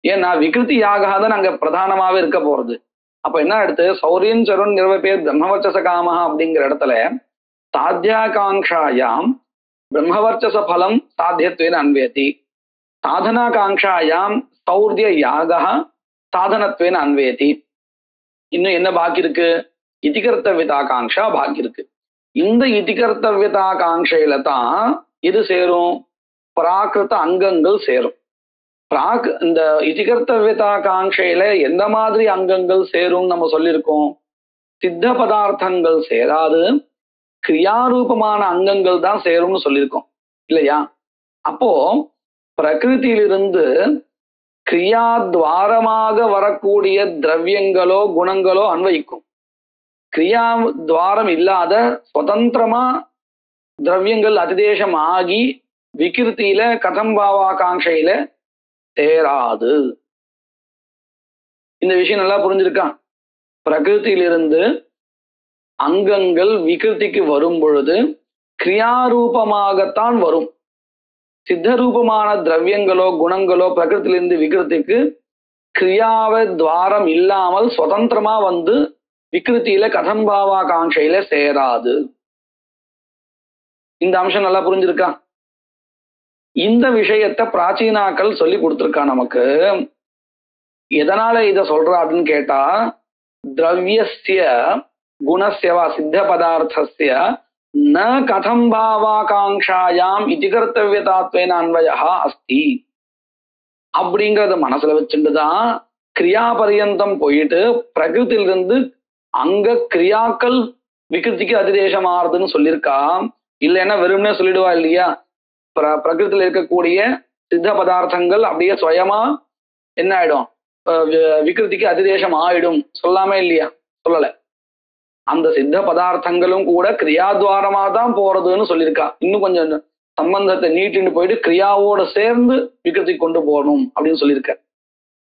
ஏன்னா விகிருதி யாகா தான் அங்க பிரதானமாவே இருக்க போறது. அப்ப என்ன எடுத்து சௌரியன் சருண் நிர்வபேர் பிரம்மவர்ச்சச காமஹா அப்படிங்கிற இடத்துல சாத்தியாகாங்காயாம் பிரம்மவர்ச்சச பலம் சாத்தியத்வேன அன்வேதி, சாதனாகாங்காயாம் சௌர்ய யாகா சாதனத்வேன அன்வேதி. இன்னும் என்ன பாக்கி இருக்கு? இதிகர்த்தவியதாகாங்ஷா பாக்கி இருக்கு. இந்த இதிகர்த்தவியதாகாங்கையில தான் இது சேரும், பிராகிருத அங்கங்கள் சேரும். இந்த இதிகர்த்தவியதாகாங்கையில எந்த மாதிரி அங்கங்கள் சேரும் நம்ம சொல்லியிருக்கோம்? சித்த பதார்த்தங்கள் சேராது, கிரியாரூபமான அங்கங்கள் தான் சேரும்னு சொல்லியிருக்கோம் இல்லையா? அப்போ பிரகிருதியிலிருந்து கிரியாத்வாரமாக வரக்கூடிய திரவியங்களோ குணங்களோ அன்வயிக்கும். கிரியா துவாரம் இல்லாத சுதந்திரமா திரவியங்கள் அதிதேசம் ஆகி விகிருத்தியில கதம்பாவாகாங்கையில சேராது. இந்த விஷயம் நல்லா புரிஞ்சிருக்கா? பிரகிருத்திலிருந்து அங்கங்கள் விகிருத்திக்கு வரும் பொழுது கிரியாரூபமாகத்தான் வரும். சித்தரூபமான திரவியங்களோ குணங்களோ பிரகிருத்திலிருந்து விகிருத்திக்கு கிரியாவ துவாரம் இல்லாமல் சுதந்திரமா விகிருத்தியில கதம்பாவாகாங்கையில சேராது. இந்த அம்சம் நல்லா புரிஞ்சிருக்கா? இந்த விஷயத்த பிராச்சீனாக்கள் சொல்லி கொடுத்துருக்கா நமக்கு. எதனால இத சொல்றா அப்படின்னு கேட்டா, திரவியஸ்ய குணஸ்யவா சித்த பதார்த்தஸ்ய ந கதம் பாவாகாங்ஷாயாம் இதி கர்த்தவ்யதாத்வேன அன்வயஹா அஸ்தி அப்படிங்கறத மனசுல வச்சுட்டுதான் கிரியா பரியந்தம் போயிட்டு பிரகிருத்திலிருந்து அங்க கிரியாக்கள் விகிருதிக்கு அதிதேசம் ஆறுதுன்னு சொல்லியிருக்கா. இல்லைன்னா வெறும்னே சொல்லிடுவா இல்லையா? பிரகிருத்தில இருக்கக்கூடிய சித்த பதார்த்தங்கள் அப்படியே சுயமா என்ன ஆயிடும், விகிருதிக்கு அதிதேசம் ஆயிடும் சொல்லாமே இல்லையா? சொல்லல. அந்த சித்த பதார்த்தங்களும் கூட கிரியாத்வாரமா தான் போறதுன்னு சொல்லியிருக்கா. இன்னும் கொஞ்சம் சம்பந்தத்தை நீட்டின்னு போயிட்டு கிரியாவோட சேர்ந்து விகிருதி கொண்டு போகணும் அப்படின்னு சொல்லியிருக்க.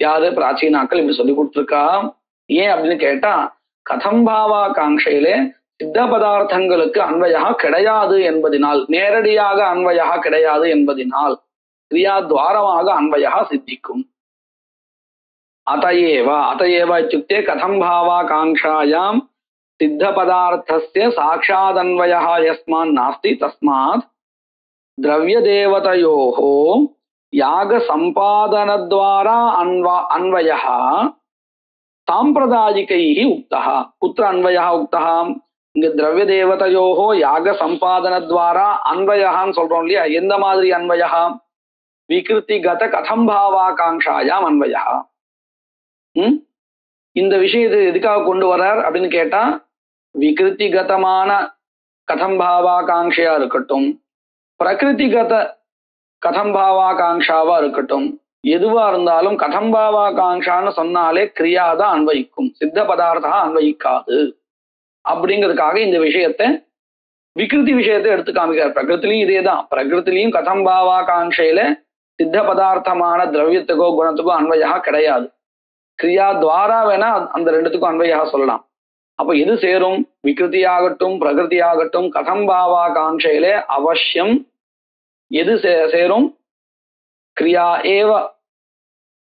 யாரு? பிராச்சீனாக்கள் இப்படி சொல்லி கொடுத்துருக்கா. ஏன் அப்படின்னு கேட்டா, கதம்பாவா காங்கையிலே சித்த பதார்த்தங்களுக்கு அன்வயா கிடையாது என்பதினால், நேரடியாக அன்வயா கிடையாது என்பதினால் கிரியாத்வாரமாக அன்வயா சித்திக்கும். அதையேவ இत्युक्ते கதம்பாவா காங்காயாம் சித்த பதார்த்தஸ்ய சாட்சாதன்வயः யஸ்மான் நாஸ்தி தஸ்மாத் திரவிய தேவதையோः யாக சம்பாதனத்வாரா அன்வயः சாம்பிரதாயிகைः உக்தः. குத்ர அன்வயः உக்தः? இங்க திரவிய தேவதையோः யாக சம்பாதனத்வாரா அன்வயஹான்னு சொல்றோம் இல்லையா? எந்த மாதிரி அன்வயः? விகிருதிகத கதம்பாவா காங்காயாம் அன்வயः. இந்த விஷயத்தை எதுக்காக கொண்டு வர்றார் அப்படின்னு கேட்டா, விகிருதிகதமான கதம்பாவாகாங்கையா இருக்கட்டும், பிரகிருதிகத கதம்பாவாகாங்காவா இருக்கட்டும், எதுவா இருந்தாலும் கதம்பாவாகாங்கான்னு சொன்னாலே கிரியாதான் அன்வயிக்கும், சித்த பதார்த்தா அன்வயிக்காது. அப்படிங்கிறதுக்காக இந்த விஷயத்தை விகிருதி விஷயத்தை எடுத்து காமிக்கிறார். பிரகிருத்திலையும் இதேதான். பிரகிருத்திலையும் கதம்பாவாகாங்கையில சித்த பதார்த்தமான திரவியத்துக்கோ குணத்துக்கோ அன்வயா கிடையாது. கிரியா துவாரா வேணா அந்த ரெண்டுத்துக்கும் அன்வயா சொல்லலாம். அப்ப எது சேரும்? விகிருதி ஆகட்டும் பிரகிருதி ஆகட்டும் கதம்பாவா காங்கையிலே அவசியம் எது சேரும்? கிரியா ஏவ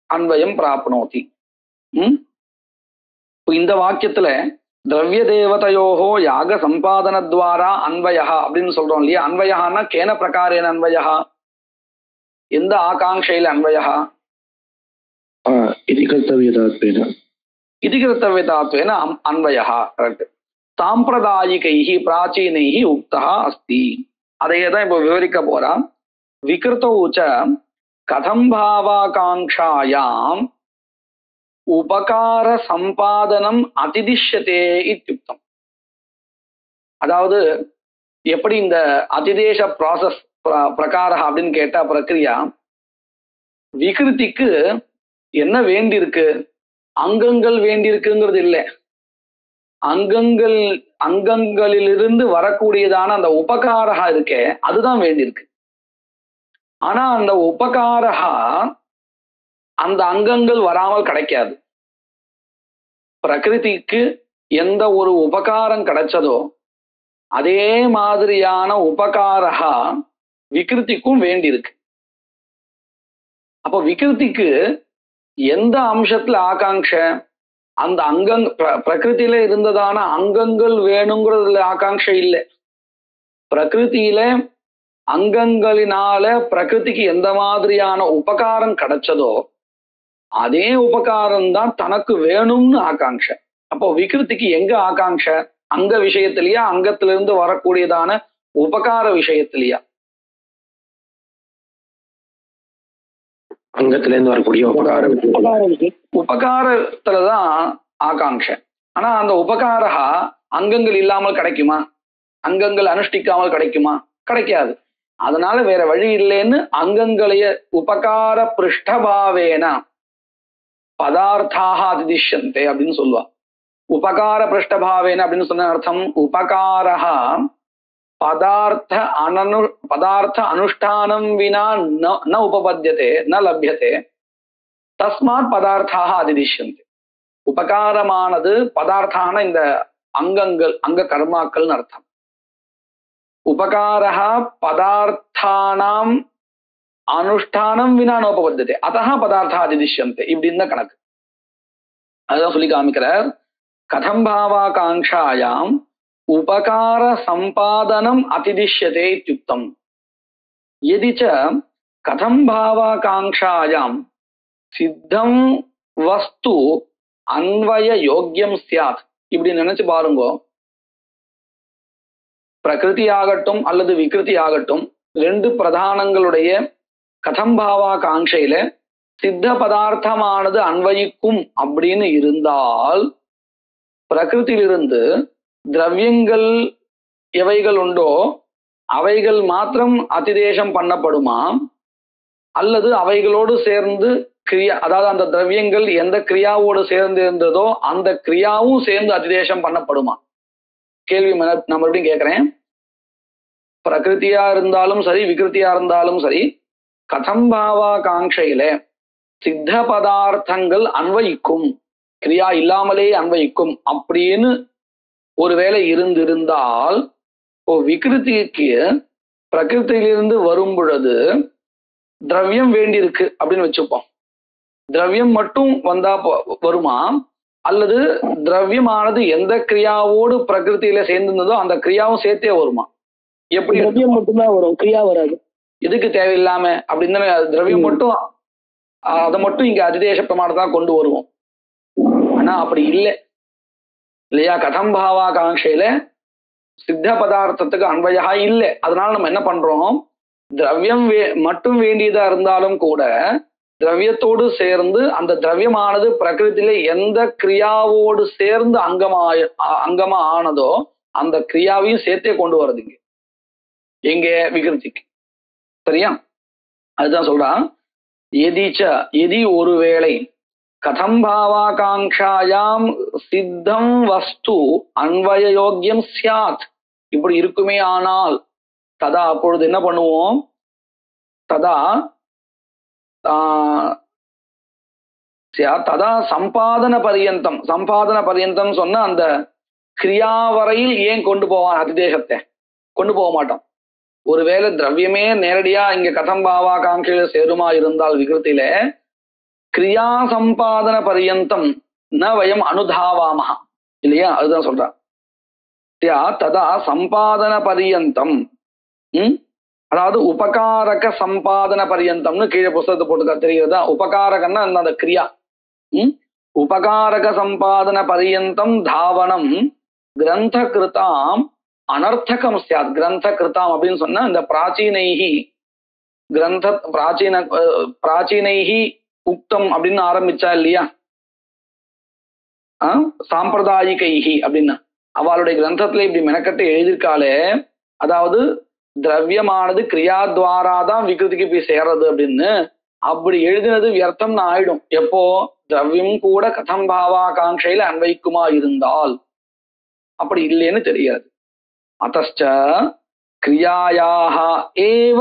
அன்வயம் பிராப்னோதி. இந்த வாக்கியத்துல திரவிய தேவதையோஹோ யாக சம்பாதனத்வாரா அன்வயா அப்படின்னு சொல்றோம் இல்லையா? அன்வயான்னா கேன பிரகாரேன அன்வயா? எந்த ஆகாங்கையில அன்வயா? इति कर्तव्यतात्वेन अन्वयः. करेक्ट. சாம்பிரதாயிகைः பிராச்சீனைः உக்தः अस्ति. அதையே தான் இப்போ விவரிக்க போறான். விகிருதௌ ச கதம்பாவாகாங்காயாம் உபகார சம்பாதனம் அதிதிஷ்யதே இத்யுக்தம். அதாவது எப்படி இந்த அதிதேச ப்ராசஸ் பிரகார அப்படின்னு கேட்டா பிரக்ரியா, விகிருதிக்கு என்ன வேண்டியிருக்கு? அங்கங்கள் வேண்டியிருக்குங்கிறது இல்லை. அங்கங்களிலிருந்து வரக்கூடியதான அந்த உபகாரகா இருக்கே அதுதான் வேண்டியிருக்கு. ஆனா அந்த உபகாரகா அந்த அங்கங்கள் வராமல் கிடைக்காது. பிரகிருதிக்கு எந்த ஒரு உபகாரம் கிடைச்சதோ அதே மாதிரியான உபகாரகா விகிருதிக்கும் வேண்டியிருக்கு. அப்ப விகிருதிக்கு எந்த அம்சத்துல ஆகாங்ஷ? அந்த பிரகிருதியில இருந்ததான அங்கங்கள் வேணுங்கிறதுல ஆகாங்ஷ இல்லை. பிரகிருதியில அங்கங்களினால பிரகிருதிக்கு எந்த மாதிரியான உபகாரம் கிடைச்சதோ அதே உபகாரம் தான் தனக்கு வேணும்னு ஆகாங்ஷ. அப்போ விகிருதிக்கு எங்க ஆகாங்ஷ? அங்க விஷயத்திலயா அங்கத்திலிருந்து வரக்கூடியதான உபகார விஷயத்திலயா? அங்கத்துல இருந்து வரக்கூடிய உபகாரத்துலதான் ஆகாங்ஷ. ஆனா அந்த உபகாரகா அங்கங்கள் இல்லாமல் கிடைக்குமா? அங்கங்கள் அனுஷ்டிக்காமல் கிடைக்குமா? கிடைக்காது. அதனால வேற வழி இல்லைன்னு அங்கங்களைய உபகார பிருஷ்டபாவேன பதார்த்தாக அதிதிஷ்யந்தே அப்படின்னு சொல்லுவா. உபகார பிருஷ்டபாவேன அப்படின்னு சொன்ன அர்த்தம், உபகாரஹா பதார்த்த அனுஷ்டானம் வினா ந உபபத்தியதே ந லப்யதே தஸ்மாத் பதார்த்தாக அதிதிஷ்யந்தே. உபகாரமானது பதார்த்தான இந்த அங்கங்கள் அங்க கர்மாக்கள்னு அர்த்தம். உபகாரஹா பதார்த்தானாம் அனுஷ்டானம் வினா நோபபத்தியதே அத்தஹ பதார்த்தா அதிதிஷ்யந்தே. இப்படின்னு தான் கணக்கு. அதுதான் சொல்லி காமிக்கிறார். கதம்பாவாகாங்காயாம் உபகார சம்பாதனம் அதிதிஷ்யதே இத்யுக்தம். யதி ச கதம் பாவாகாங்ஷாயாம் சித்தம் வஸ்து அன்வய யோக்கியம் சியாத். இப்படி நினைச்சு பாருங்க. பிரகிருதி ஆகட்டும் அல்லது விகிருதி ஆகட்டும், ரெண்டு பிரதானங்களுடைய கதம் பாவாகாங்ஷையில சித்த பதார்த்தமானது அன்வயிக்கும் அப்படின்னு இருந்தால், பிரகிருத்திலிருந்து திரவியங்கள் எவைகள் உண்டோ அவைகள் மாத்திரம் அதிதேசம் பண்ணப்படுமா, அல்லது அவைகளோடு சேர்ந்து கிரியா, அதாவது அந்த திரவியங்கள் எந்த கிரியாவோடு சேர்ந்து இருந்ததோ அந்த கிரியாவும் சேர்ந்து அதிதேசம் பண்ணப்படுமா? கேள்வி நான் மறுபடியும் கேட்கிறேன். பிரகிருத்தியா இருந்தாலும் சரி விகிருத்தியா இருந்தாலும் சரி, கதம் பாவாகாங்ஷையில சித்த பதார்த்தங்கள் அன்வயிக்கும், கிரியா இல்லாமலே அன்வயிக்கும் அப்படின்னு ஒருவேளை இருந்திருந்தால், விகிருதிக்கு பிரகிருத்திலிருந்து வரும் பொழுது திரவியம் வேண்டியிருக்கு அப்படின்னு வச்சுப்போம். திரவியம் மட்டும் வந்தா வருமா, அல்லது திரவியமானது எந்த கிரியாவோடு பிரகிருத்தியில சேர்ந்திருந்ததோ அந்த கிரியாவும் சேர்த்தே வருமா? எப்படி? திரவியம் மட்டும்தான் வரும், கிரியா வராது. இதுக்கு தேவையில்லாம அப்படின்னு திரவியம் மட்டும், அதை மட்டும் இங்க அதிதேச பிரமாணத்தான் கொண்டு வருவோம். ஆனா அப்படி இல்லை இல்லையா? கதம் பாவாகாங்ஷையில சித்த பதார்த்தத்துக்கு அன்வயா இல்லை. அதனால நம்ம என்ன பண்றோம், திரவியம் மட்டும் வேண்டியதா இருந்தாலும் கூட திரவியத்தோடு சேர்ந்து அந்த திரவியமானது பிரகிருத்தில எந்த கிரியாவோடு சேர்ந்து அங்கமா ஆனதோ அந்த கிரியாவையும் சேர்த்தே கொண்டு வருதுங்க எங்க விகிருதிக்கு. சரியா? அதுதான் சொல்றான். எதி ஒருவேளை கதம் பாவாகாங்ஷாயாம் சித்தம் வஸ்து அன்வய யோக்கியம் சியாத், இப்படி இருக்குமே ஆனால், ததா அப்பொழுது என்ன பண்ணுவோம், ததா ததா சம்பாதன பரியந்தம். சம்பாதன பரியந்தம் சொன்ன அந்த கிரியா வரையில் ஏன் கொண்டு போவான் அதிதேசத்தை? கொண்டு போக மாட்டோம். ஒருவேளை திரவியமே நேரடியா இங்க கதம் பாவாகாங்ஷையில சேருமா இருந்தால் விகிருத்தில, கிரியா சம்பாதன பரியந்தம் ந வயம் அனுதாவாமஹா இல்லையா? அதுதான் சொல்றான். ததா சம்பாதன பரியந்தம், அதாவது உபகாரக சம்பாதன பரியந்தம்னு கீழே புஸ்தகத்தை போட்டுக்கா, தெரிகிறதா? உபகாரகன்னா அந்த கிரியா. உபகாரக சம்பாதன பரியந்தம் தாவனம் கிரந்த கிருதாம் அனர்த்தகம் சியாத். கிரந்த கிருதாம் அப்படின்னு சொன்னா இந்த பிராச்சீனைஹி கிரந்த பிராச்சீனைஹி உக்தம் அப்படின்னு ஆரம்பிச்சா இல்லையா, சாம்பிரதாயிகைஹி அப்படின்னு அவளுடைய கிரந்தத்துல இப்படி மெனக்கட்டு எழுதியிருக்காளே, அதாவது திரவியமானது கிரியாத்வாராதான் விகிருதிக்கு போய் சேர்றது அப்படின்னு. அப்படி எழுதினது வியர்த்தம் ஆயிடும். எப்போ? திரவியம் கூட கதம் பாவாகாங்ஷையில அன்வைக்குமா இருந்தால். அப்படி இல்லைன்னு தெரியாது. அத்தச்ச கிரியாயாக ஏவ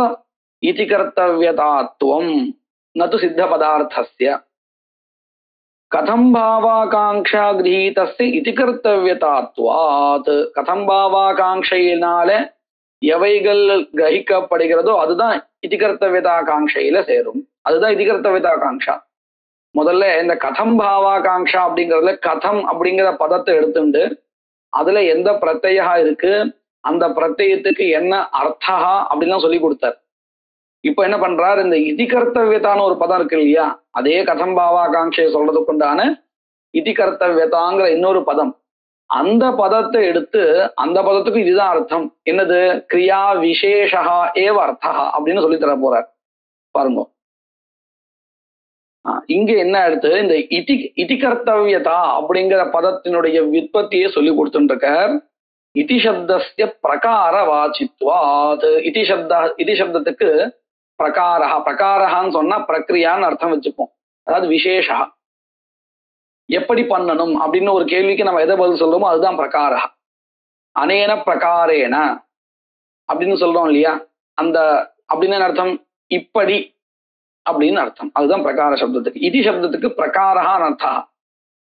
இதி கர்த்தவ்யதாத்வம் நது சித்த பதார்த்தஸ்ய. கதம் பாவாகாங்ஷா கிரஹீதஸ்ய இதி கர்த்தவ்யதாத்வாத். கதம் பாவாகாங்ஷையினால எவைகள் கிரகிக்கப்படுகிறதோ அதுதான் இதிகர்த்தவியதாகாங்ஷையில சேரும். அதுதான் இதிகர்த்தவியதாகாங்ஷா. முதல்ல இந்த கதம் பாவாகாங்ஷா அப்படிங்கிறதுல கதம் அப்படிங்கிற பதத்தை எடுத்துட்டு அதுல எந்த பிரத்யா இருக்கு, அந்த பிரத்யத்துக்கு என்ன அர்த்தா அப்படின்லாம் சொல்லி கொடுத்தார். இப்ப என்ன பண்றார், இந்த இதிகர்த்தவியதான ஒரு பதம் இருக்கு இல்லையா, அதே கதம் பாவாகாங்ஷையை சொல்றதுக்கு உண்டான இதிகர்த்தவியதாங்கிற இன்னொரு பதம், அந்த பதத்தை எடுத்து அந்த பதத்துக்கு இதுதான் அர்த்தம், என்னது, கிரியா விசேஷா ஏவ அர்த்தா அப்படின்னு சொல்லி தர போறார். பாருங்க இங்க என்ன எடுத்து இந்த இதி கர்த்தவியதா அப்படிங்கிற பதத்தினுடைய விற்பத்தியை சொல்லி கொடுத்துருக்கார். இதி சப்தஸ்ய பிரகார வாச்சித்வாத். இதி சப்தத்துக்கு பிரகாரஹா, பிரகாரஹான்னு சொன்னா பிரக்ரியான்னு அர்த்தம் வச்சுப்போம். அதாவது விசேஷா, எப்படி பண்ணணும் அப்படின்னு ஒரு கேள்விக்கு நம்ம எதை பதில் சொல்றோமோ அதுதான் பிரகாரஹா. அனேன பிரகாரேன அப்படின்னு சொல்றோம் இல்லையா, அந்த அப்படின்னு அர்த்தம் இப்படி அப்படின்னு அர்த்தம். அதுதான் பிரகார சப்தத்துக்கு. இதி சப்தத்துக்கு பிரகாரஹான்னு அர்த்தம்.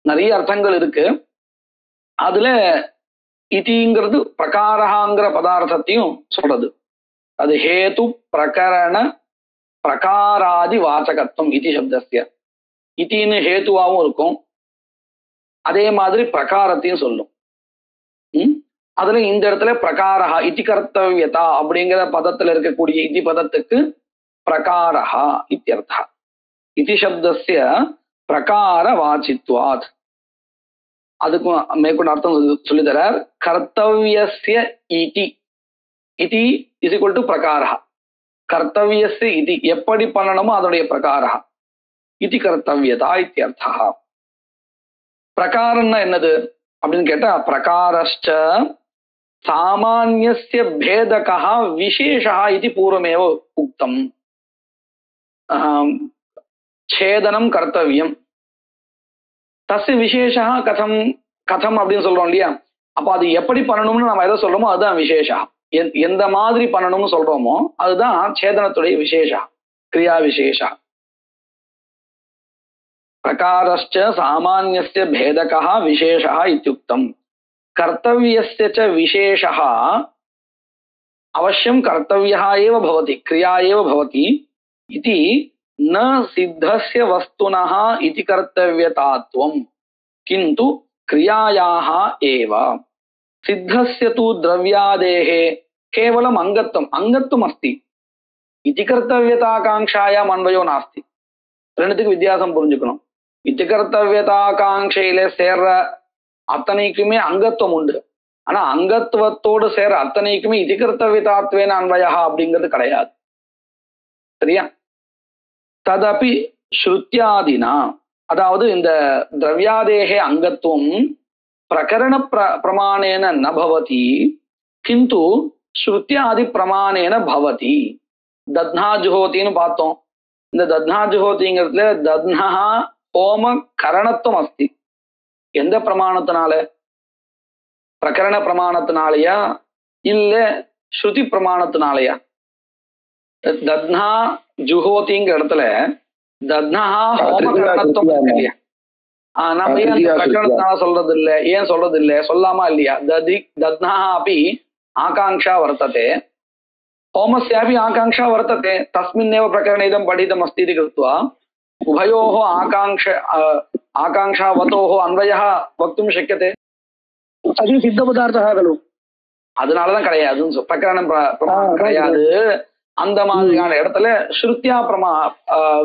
நிறைய அர்த்தங்கள் இருக்கு. அதுல இதிங்கிறது பிரகாரஹாங்கிற பதார்த்தத்தையும் சொல்றது. அது ஹேது பிரகரண பிரகாராதி வாசகத்துவம் இதி சப்தஸ்ய. இதின்னு ஹேத்துவாவும் இருக்கும், அதே மாதிரி பிரகாரத்தையும் சொல்லும். அதுல இந்த இடத்துல பிரகாரஹா இதி கர்த்தவியதா அப்படிங்கிற பதத்துல இருக்கக்கூடிய இதி பதத்துக்கு பிரகாரஹா இத்தியர்த்தா. இதி சப்தஸ்ய பிரகார வாச்சித்வாத். அதுக்கும் மேற்கொண்டு அர்த்தம் சொல்லித்தரார். கர்த்தவியஸ்ய இதி இதி இஸ் ஈக்வல் டு பிரகாரஹா. கர்த்தவியஸ்ய இதி எப்படி பண்ணணுமோ அதோடைய பிரகாரஹா இதி கர்த்தவியதா இத்தியர்த்தா. பிரகாரம்னா என்னது அப்படின்னு கேட்டா பிரகாரஸ்ச சாமான்யஸ்ய பேதகः விசேஷः இது பூர்வமேவ உக்தம். சேதனம் கர்த்தவியம் தஸ்ய விசேஷः கதம் கதம் அப்படின்னு சொல்றோம் இல்லையா. அப்ப அது எப்படி பண்ணணும்னு நம்ம எதை சொல்றோமோ அதுதான் விசேஷா. எந்த மாதிரி பண்ணணும்னு சொல்றோமோ அதுதான் சேதனத்துடைய விசேஷா, கிரியா விசேஷா. பிரகாரஸ்ச சாமான்யஸ்ய பேதகः விசேஷः இத்யுக்தம். कर्तव्यस्य च विशेषः अवश्यं कर्तव्यः एव भवति, क्रिया एव भवति इति न सिद्धस्य वस्तुनः इति कर्तव्यतात्वं किन्तु क्रियायाः एव. सिद्धस्य तु द्रव्यादेः केवलम् अङ्गत्वम् अस्ति. इति कर्तव्यताकाङ्क्षायाम् अन्वयो नास्ति. ரெண்டுத்துக்கு வித்தியாசம் புரிஞ்சுக்கணும். இति कर्तव्यताकाङ्क्षையில சேர்ற அத்தனைக்குமே அங்கத்துவம் உண்டு. ஆனா அங்கத்துவத்தோடு சேர அத்தனைக்குமே இதி கர்த்தவியதாத்வேன அன்வயா அப்படிங்கிறது கிடையாது. சரியா? ததபி ஸ்ருத்யாதினா, அதாவது இந்த திரவியாதேகே அங்கத்துவம் பிரகரண பிரமாணேன ந பவதி கிந்து ஸ்ருத்யாதி பிரமாணேன பவதி. தத்னா ஜுஹோத்தின்னு பார்த்தோம். இந்த தத்னா ஜுஹோத்திங்கிறதுல தத்னா ஹோம கரணத்துவம் அஸ்தி. எந்த பிரமாணத்தினால? பிரகரண பிரமாணத்தினாலயா இல்ல ஸ்ருதி பிரமாணத்தினாலயா? தத்னா ஜுஹோதிங்கிற இடத்துல தத்னா ஹோம கரணத்துவம் இல்லையா? நம்ம ஏன் பிரகரணத்தினால சொல்றது இல்லை? ஏன் சொல்றது இல்லை? சொல்லாமா இல்லையா? தத்னா அப்படி ஆகாங்ஷா வர்த்ததே, ஹோமஸ்யாபி ஆகாங்ஷா வர்த்ததே. தஸ்மின்னேவ பிரகரணே இதம் படிதம் அஸ்தி இதி கிருத்வா உபயோः ஆகாங்ஷாவதோः அன்வயः வக்தும் சக்கியதே. அது சித்த பதார்த்தः खलु. அதனாலதான் கிடையாது பிரகரணம் பிரமாணம் கிடையாது. அந்த மாதிரியான இடத்துல ஸ்ருத்யா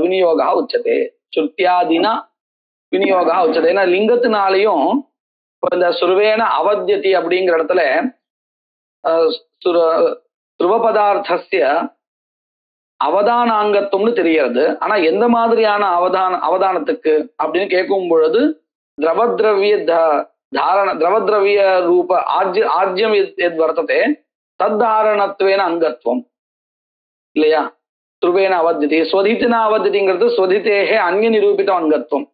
விநியோகா உச்சதே, ஸ்ருத்யாதினா விநியோகா உச்சதே. ஏன்னா லிங்கத்தினாலையும் இந்த சுருவேன அவத்தியதி அப்படிங்கிற இடத்துல துருவ பதார்த்தஸ்ய அவதானாங்கத்துவம்னு தெரிகிறது. ஆனா எந்த மாதிரியான அவதானத்துக்கு அப்படின்னு கேட்கும் பொழுது திரவத்ரவிய ரூப ஆஜ்யம் எத் வர்த்ததே தத்தாரணத்துவேன அங்கத்துவம் இல்லையா? துருவேன அவத்தியதி ஸ்வதித்தின அவத்தியதிங்கிறது ஸ்வதித்தேகே அந்நிய நிரூபித்த அங்கத்துவம்.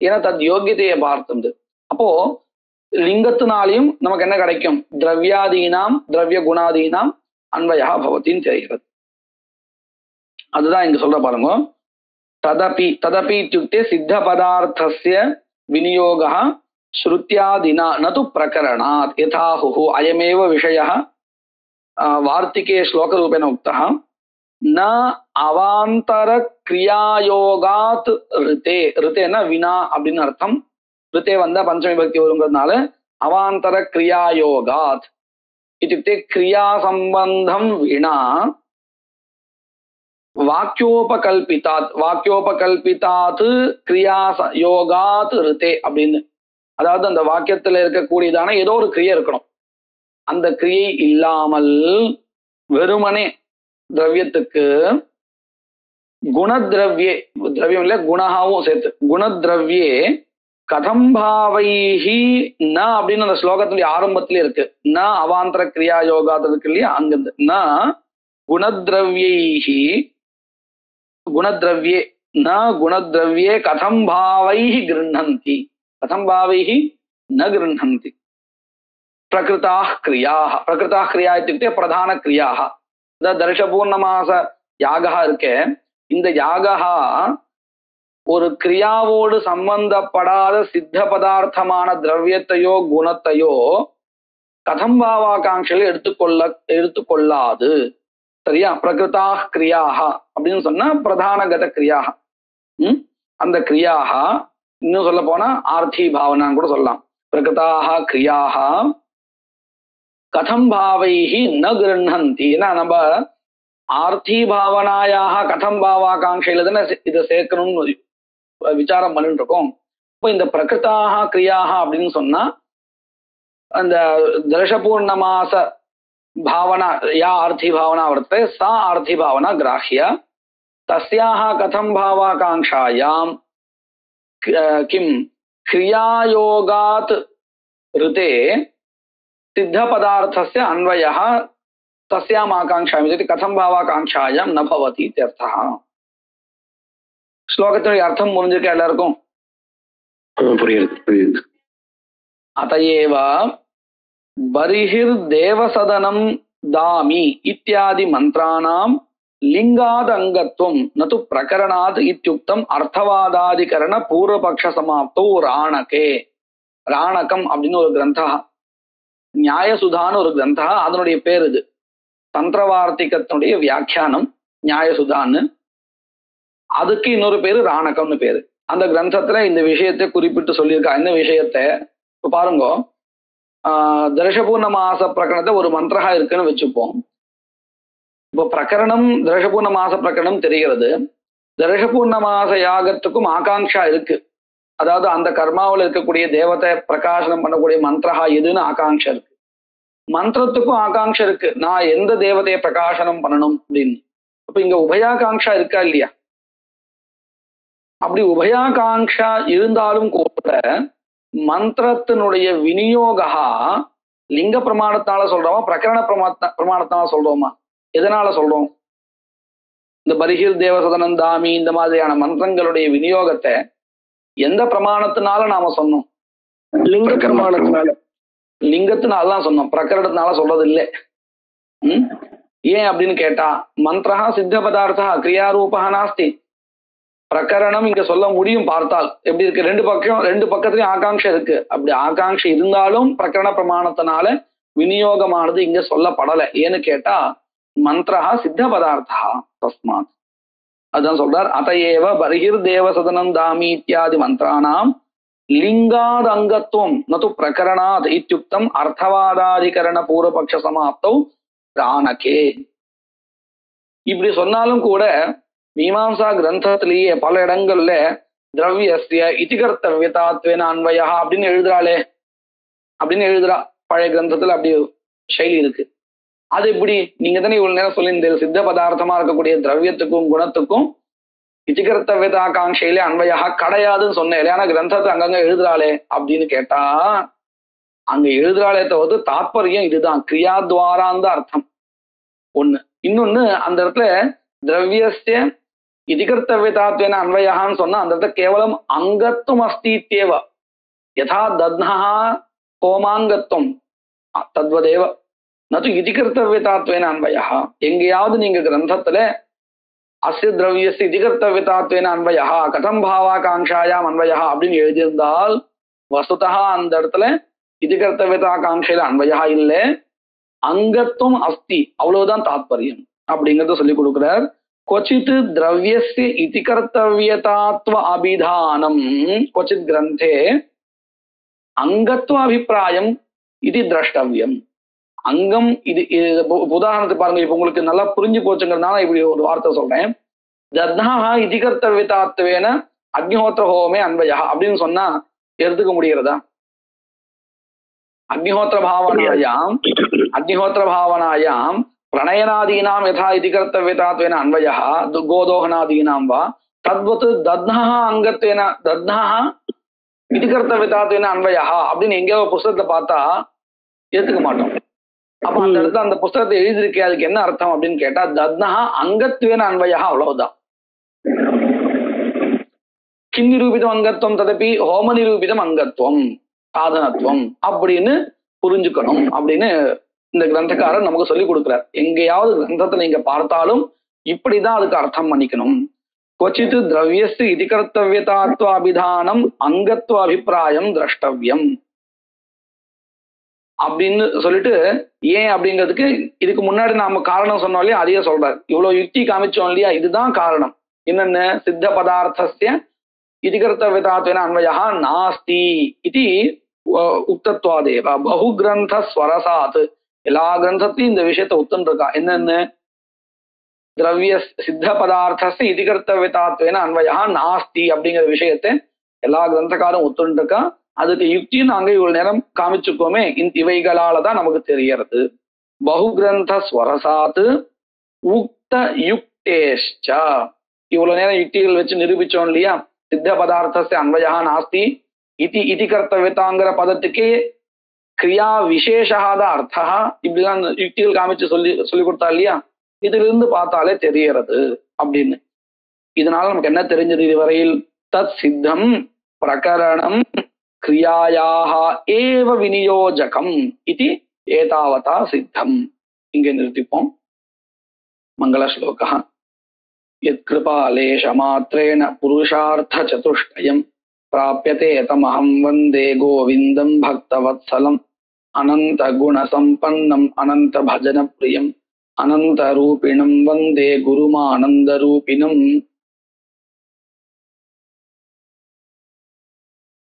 ஏன்னா தத் யோகியத்தையை பார்த்தது. அப்போ லிங்கத்தினாலையும் நமக்கு என்ன கிடைக்கும்? திரவியாதீனாம் திரவிய குணாதீனாம் அன்வயா பவத்தின்னு தெரிகிறது. அதுதான் இங்க சொல்ற பாருங்க. ததபி ததபி இத்யுக்தே சித்த பதார்த்தஸ்ய விநியோகः ஸ்ருத்யாதினா நது பிரகரணாத் யதாஹு அயமேவ விஷயः வார்த்திகே ஸ்லோகரூபேண உக்தः ந அவாந்தர கிரியாயோகாத் ரிதே. ரிதேன்னா வினா அப்படின்னு அர்த்தம். ரிதே வந்தா பஞ்சமி பக்தி வருங்கிறதுனால அவாந்தர கிரியாயோகாத் இத்யுக்தே கிரியா சம்பந்தம் வினா வாக்கியோபகல்பிதாத் கிரியா யோகாத் ரிதே அப்படின்னு. அதாவது அந்த வாக்கியத்துல இருக்கக்கூடியதான ஏதோ ஒரு கிரியை இருக்கணும். அந்த கிரியை இல்லாமல் வெறுமனே திரவியத்துக்கு குணத்ரவ்யே, திரவியம் இல்ல குணாவும் சேர்த்து குணத்ரவ்யே கதம் பாவைஹி ந அப்படின்னு அந்த ஸ்லோகத்துடைய ஆரம்பத்திலே இருக்கு. ந அவாந்தர கிரியா யோகாத் இருக்கு இல்லையா? அங்கிருந்து ந குணத்ரவ்யைஹி குணத்ரவ்யே ந குணத்ரவ்யே கதம் பாவைஹி கிருண்ணந்தி கதம் பாவைஹி ந கிருண்ணந்தி பிரகிருதாः கிரியாः. பிரகிருதாः கிரியா இत्युक्ते பிரதான கிரியாः. இந்த தர்ஷபூர்ணமாச யாகா இருக்கே, இந்த யாகா ஒரு கிரியாவோடு சம்பந்தப்படாத சித்த பதார்த்தமான திரவியத்தையோ குணத்தையோ கதம் பாவாகாங்கையில் எடுத்துக்கொள்ளாது. சரியா? பிரகிருதாக கிரியாக அப்படின்னு சொன்னா பிரதானகத கிரியாக. அந்த கிரியாக இன்னும் சொல்ல போனா ஆர்த்தி பாவனான்னு கூட சொல்லலாம். பிரகிருதாக கிரியாக கதம் பாவைஹி ந கிருண்ணந்தி. ஏன்னா நம்ம ஆர்த்தி பாவனாயாக கதம் பாவாகாங்கையில தானே இதை சேர்க்கணும்னு விசாரம் பண்ணிட்டு இருக்கோம். இப்போ இந்த பிரகிருதாக கிரியாக அப்படின்னு சொன்னா அந்த தர்ஷபூர்ணமாச भावना या आर्थी भावना वर्तते सा आर्थी भावना ग्राह्य तस्याः कथं भावाकांक्षायां किं क्रियायोगात् ऋते सिद्धपदार्थस्य अन्वयः तस्याम् आकांक्षायां इति कथं भावाकांक्षायां न भवति इत्यर्थः. श्लोकத்தினுடைய அர்த்தம் புரிஞ்சிருக்கா எல்லாருக்கும்? புரியுது. अतएव बर्हिर्देवसदनं दामि इत्यादि मंत्राणां लिंगादंगत्वं न तु प्रकरणात् इत्युक्तम् अर्थवादाधिकरण पूर्वपक्ष समाप्तौ राणके. ராணகம் அப்படின்னு ஒரு கிரந்தா, நியாயசுதான்னு ஒரு கிரந்தா, அதனுடைய பேர் இது. தந்திரவார்த்திகத்தினுடைய வியாக்கியானம் நியாயசுதான்னு, அதுக்கு இன்னொரு பேரு ராணகம்னு பேரு. அந்த கிரந்தத்துல இந்த விஷயத்தை குறிப்பிட்டு சொல்லியிருக்கா. இந்த விஷயத்தை இப்ப பாருங்க, தர்ஷபூர்ணமாச பிரகரணத்தை ஒரு மந்திரா இருக்குன்னு வச்சுப்போம். இப்போ பிரகரணம் தர்ஷபூர்ணமாச பிரகரணம் தெரிகிறது. தர்ஷபூர்ணமாச யாகத்துக்கும் ஆகாங்ஷா இருக்கு. அதாவது அந்த கர்மாவில் இருக்கக்கூடிய தேவத்தை பிரகாசனம் பண்ணக்கூடிய மந்திரா எதுன்னு ஆகாங்ஷா இருக்கு. மந்திரத்துக்கும் ஆகாங்ஷா இருக்கு, நான் எந்த தேவதையை பிரகாசனம் பண்ணணும் அப்படின்னு. அப்ப இங்க உபயாகாங்ஷா இருக்கா இல்லையா? அப்படி உபயாகாங்ஷா இருந்தாலும் கூட மந்திரத்தினுடைய விநியோகா லிங்க பிரமாணத்தால சொல்றோமா பிரகரண பிரமாணத்தால சொல்றோமா? எதனால சொல்றோம்? இந்த பரிஹிர் தேவசதனந்தாமி இந்த மாதிரியான மந்திரங்களுடைய விநியோகத்தை எந்த பிரமாணத்தினால நாம சொன்னோம்? லிங்க பிரமாணத்தினால. லிங்கத்தினால தான் சொன்னோம், பிரகரணத்தினால சொல்றது இல்லை. ஏன் அப்படின்னு கேட்டா, மந்திரா சித்த பதார்த்தா கிரியாரூபா நாஸ்தி. பிரகரணம் இங்க சொல்ல முடியும் பார்த்தால் எப்படி இருக்கு, ரெண்டு பக்கத்துலயும் ஆகாங்ஷை இருக்கு. அப்படி ஆகாங்ஷை இருந்தாலும் பிரகரண பிரமாணத்தினால விநியோகமானது இங்க சொல்லப்படலை. ஏன்னு கேட்டா மந்திரா சித்த பதார்த்தா தஸ்மாத். அதுதான் சொல்றார். அதையேவ பர்ஹிர் தேவசதனம் தாமி இத்தியாதி மந்திரானாம் லிங்காத் அங்கத்துவம் நது பிரகரணாத் இத்யுக்தம் அர்த்தவாதாதிகரண பூர்வபக்ஷ சமாப்தௌ ராணகே. இப்படி சொன்னாலும் கூட மீமாம்சா கிரந்தத்திலேயே பல இடங்கள்ல திரவியஸ்ய இதிகர்த்தவியதாத்வேன அன்வயா அப்படின்னு எழுதுறா. பழைய கிரந்தத்துல அப்படி சைலி இருக்கு. அது எப்படி? நீங்க தானே இவ்வளவு நேரம் சொல்லியிருந்தீங்க, சித்த பதார்த்தமா இருக்கக்கூடிய திரவியத்துக்கும் குணத்துக்கும் இதிகர்த்தவியதாகாங்கையிலே அன்வயா கிடையாதுன்னு சொன்னேன். ஆனா கிரந்தத்தை அங்கங்க எழுதுறாளே அப்படின்னு கேட்டா, அங்க எழுதுறாளே தவிர தாற்பயம் இதுதான், கிரியாத்வாராந்த அர்த்தம் ஒண்ணு. இன்னொன்னு, அந்த இடத்துல திரவியஸ்ய இதிகர்த்தவியதாத்வேன அன்வயான்னு சொன்னா அந்த இடத்துல கேவலம் அங்கத்துவம் அஸ்தித்யேவ யதா தத்னா ஹோமாங்கத்துவம் தத்வதேவ நது இதிகர்த்தவியதாத்வேன அன்வயா. எங்கேயாவது நீங்க கிரந்தத்துல அஸ்ய திரவியஸ்ய இதிகர்த்தவியதாத்வேன அன்வயா கதம் பாவாகாங்ஷாயாம் அன்வயா அப்படின்னு எழுதியிருந்தால் வஸ்துதா அந்த இடத்துல இதிகர்த்தவியதாகாங்கையில அன்வயா இல்லை, அங்கத்துவம் அஸ்தி, அவ்வளவுதான் தாத்பரியம் அப்படிங்கறத சொல்லி கொடுக்கிறார். क्वचित् द्रव्यस्य इति कर्तव्यतात्व अभिधानम क्वचित् ग्रंथे अंगत्व अभिप्रायम इति द्रष्टव्यम. அங்கம் இது உதாரணத்துக்கு பாருங்க. இப்ப உங்களுக்கு நல்லா புரிஞ்சு போச்சுங்கிறதுனால இப்படி ஒரு வார்த்தை சொல்றேன். தத்னா இதி கர்த்தவ்யதாத்வேன அக்னிஹோத்திர ஹோமே அன்வயா அப்படின்னு சொன்னா எடுத்துக்க முடிகிறதா? அக்னிஹோத்திர பாவனாயாம் प्रणयनादीनां यथा इति कर्तव्यतात्वेन अन्वयः गोदोहनादीनां वा तद्वत् दद्नः अंगत्वेन दद्नः इति कर्तव्यतात्वेन अन्वयः அப்படின்னு எங்கேயோ புத்தகத்தை பார்த்தா ஏத்துக்க மாட்டோம். அப்ப அந்த இடத்துல அந்த புத்தகத்தை எழுதியிருக்கே அதுக்கு என்ன அர்த்தம் அப்படின்னு கேட்டா தத்னः அங்கத்வேன अन्वयः அவ்வளவுதான். கிம் நிரூபிதம் அங்கத்துவம் ததபி ஹோம நிரூபிதம் அங்கத்துவம் சாதனத்துவம் அப்படின்னு புரிஞ்சுக்கணும் அப்படின்னு இந்த கிரந்தக்காரர் நமக்கு சொல்லி கொடுக்கிறார். எங்கேயாவது கிரந்தத்தை நீங்க பார்த்தாலும் இப்படிதான் அதுக்கு அர்த்தம் பண்ணிக்கணும். क्वचित् द्रव्यस्य इति कर्तव्यतात्व अभिधानम अंगत्व अभिप्राயம் द्रष्टव्यम அப்படின்னு சொல்லிட்டு, ஏன் அப்படிங்கிறதுக்கு இதுக்கு முன்னாடி நாம காரணம் சொன்னோம் இல்லையா, அதையே சொல்றாரு. இவ்வளவு யுக்தி காமிச்சோம் இல்லையா, இதுதான் காரணம். என்னென்ன? சித்த பதார்த்தஸ்ய इति कर्तव्यतात्वेन अन्वयः नास्ति इति उक्तत्वादेव बहुग्रन्थ स्वरसात् எல்லா கிரந்தத்தையும் இந்த விஷயத்த ஒத்துருக்கா. என்னன்னு திரவிய சித்த பதார்த்த இதி கர்த்தவியதாத்வேன அன்வயா நாஸ்தி அப்படிங்கிற விஷயத்தை எல்லா கிரந்தக்காரும் ஒத்துருக்கா. அதுக்கு யுக்தியும் நாங்க இவ்வளவு நேரம் காமிச்சுக்கோமே, இவைகளாலதான் நமக்கு தெரியறது. பகுகிரந்த ஸ்வரசாத்து உக்த யுக்தேஷ்ச, இவ்வளவு நேரம் யுக்திகள் வச்சு நிரூபிச்சோம் இல்லையா. சித்த பதார்த்த அன்வயா நாஸ்தி இதி இதி கர்த்தவியதாங்கிற பதத்துக்கே கிரியா விசேஷாத அர்த்தா, இப்படிதான் யுக்திகள் காமிச்சு சொல்லி கொடுத்தா இல்லையா. இதுல இருந்து பார்த்தாலே தெரியறது அப்படின்னு. இதனால நமக்கு என்ன தெரிஞ்சது இதுவரையில்? தத் சித்தம் பிரகரணம் கிரியாயாக ஏவ விநியோஜகம் இது ஏதாவதா சித்தம். இங்கே நிறுத்திப்போம். மங்கள ஸ்லோகா. யத் கிருபாலேஷ மாத்ரேண புருஷார்த்த சதுஷ்டயம் பிராப்யதே தமஹம் வந்தே கோவிந்தம் பக்தவத்சலம் அனந்த குண சம்பன்னம் அனந்த பஜன பிரியம் அனந்த ரூபிணம் வந்தே குருமானந்த ரூபிணம்.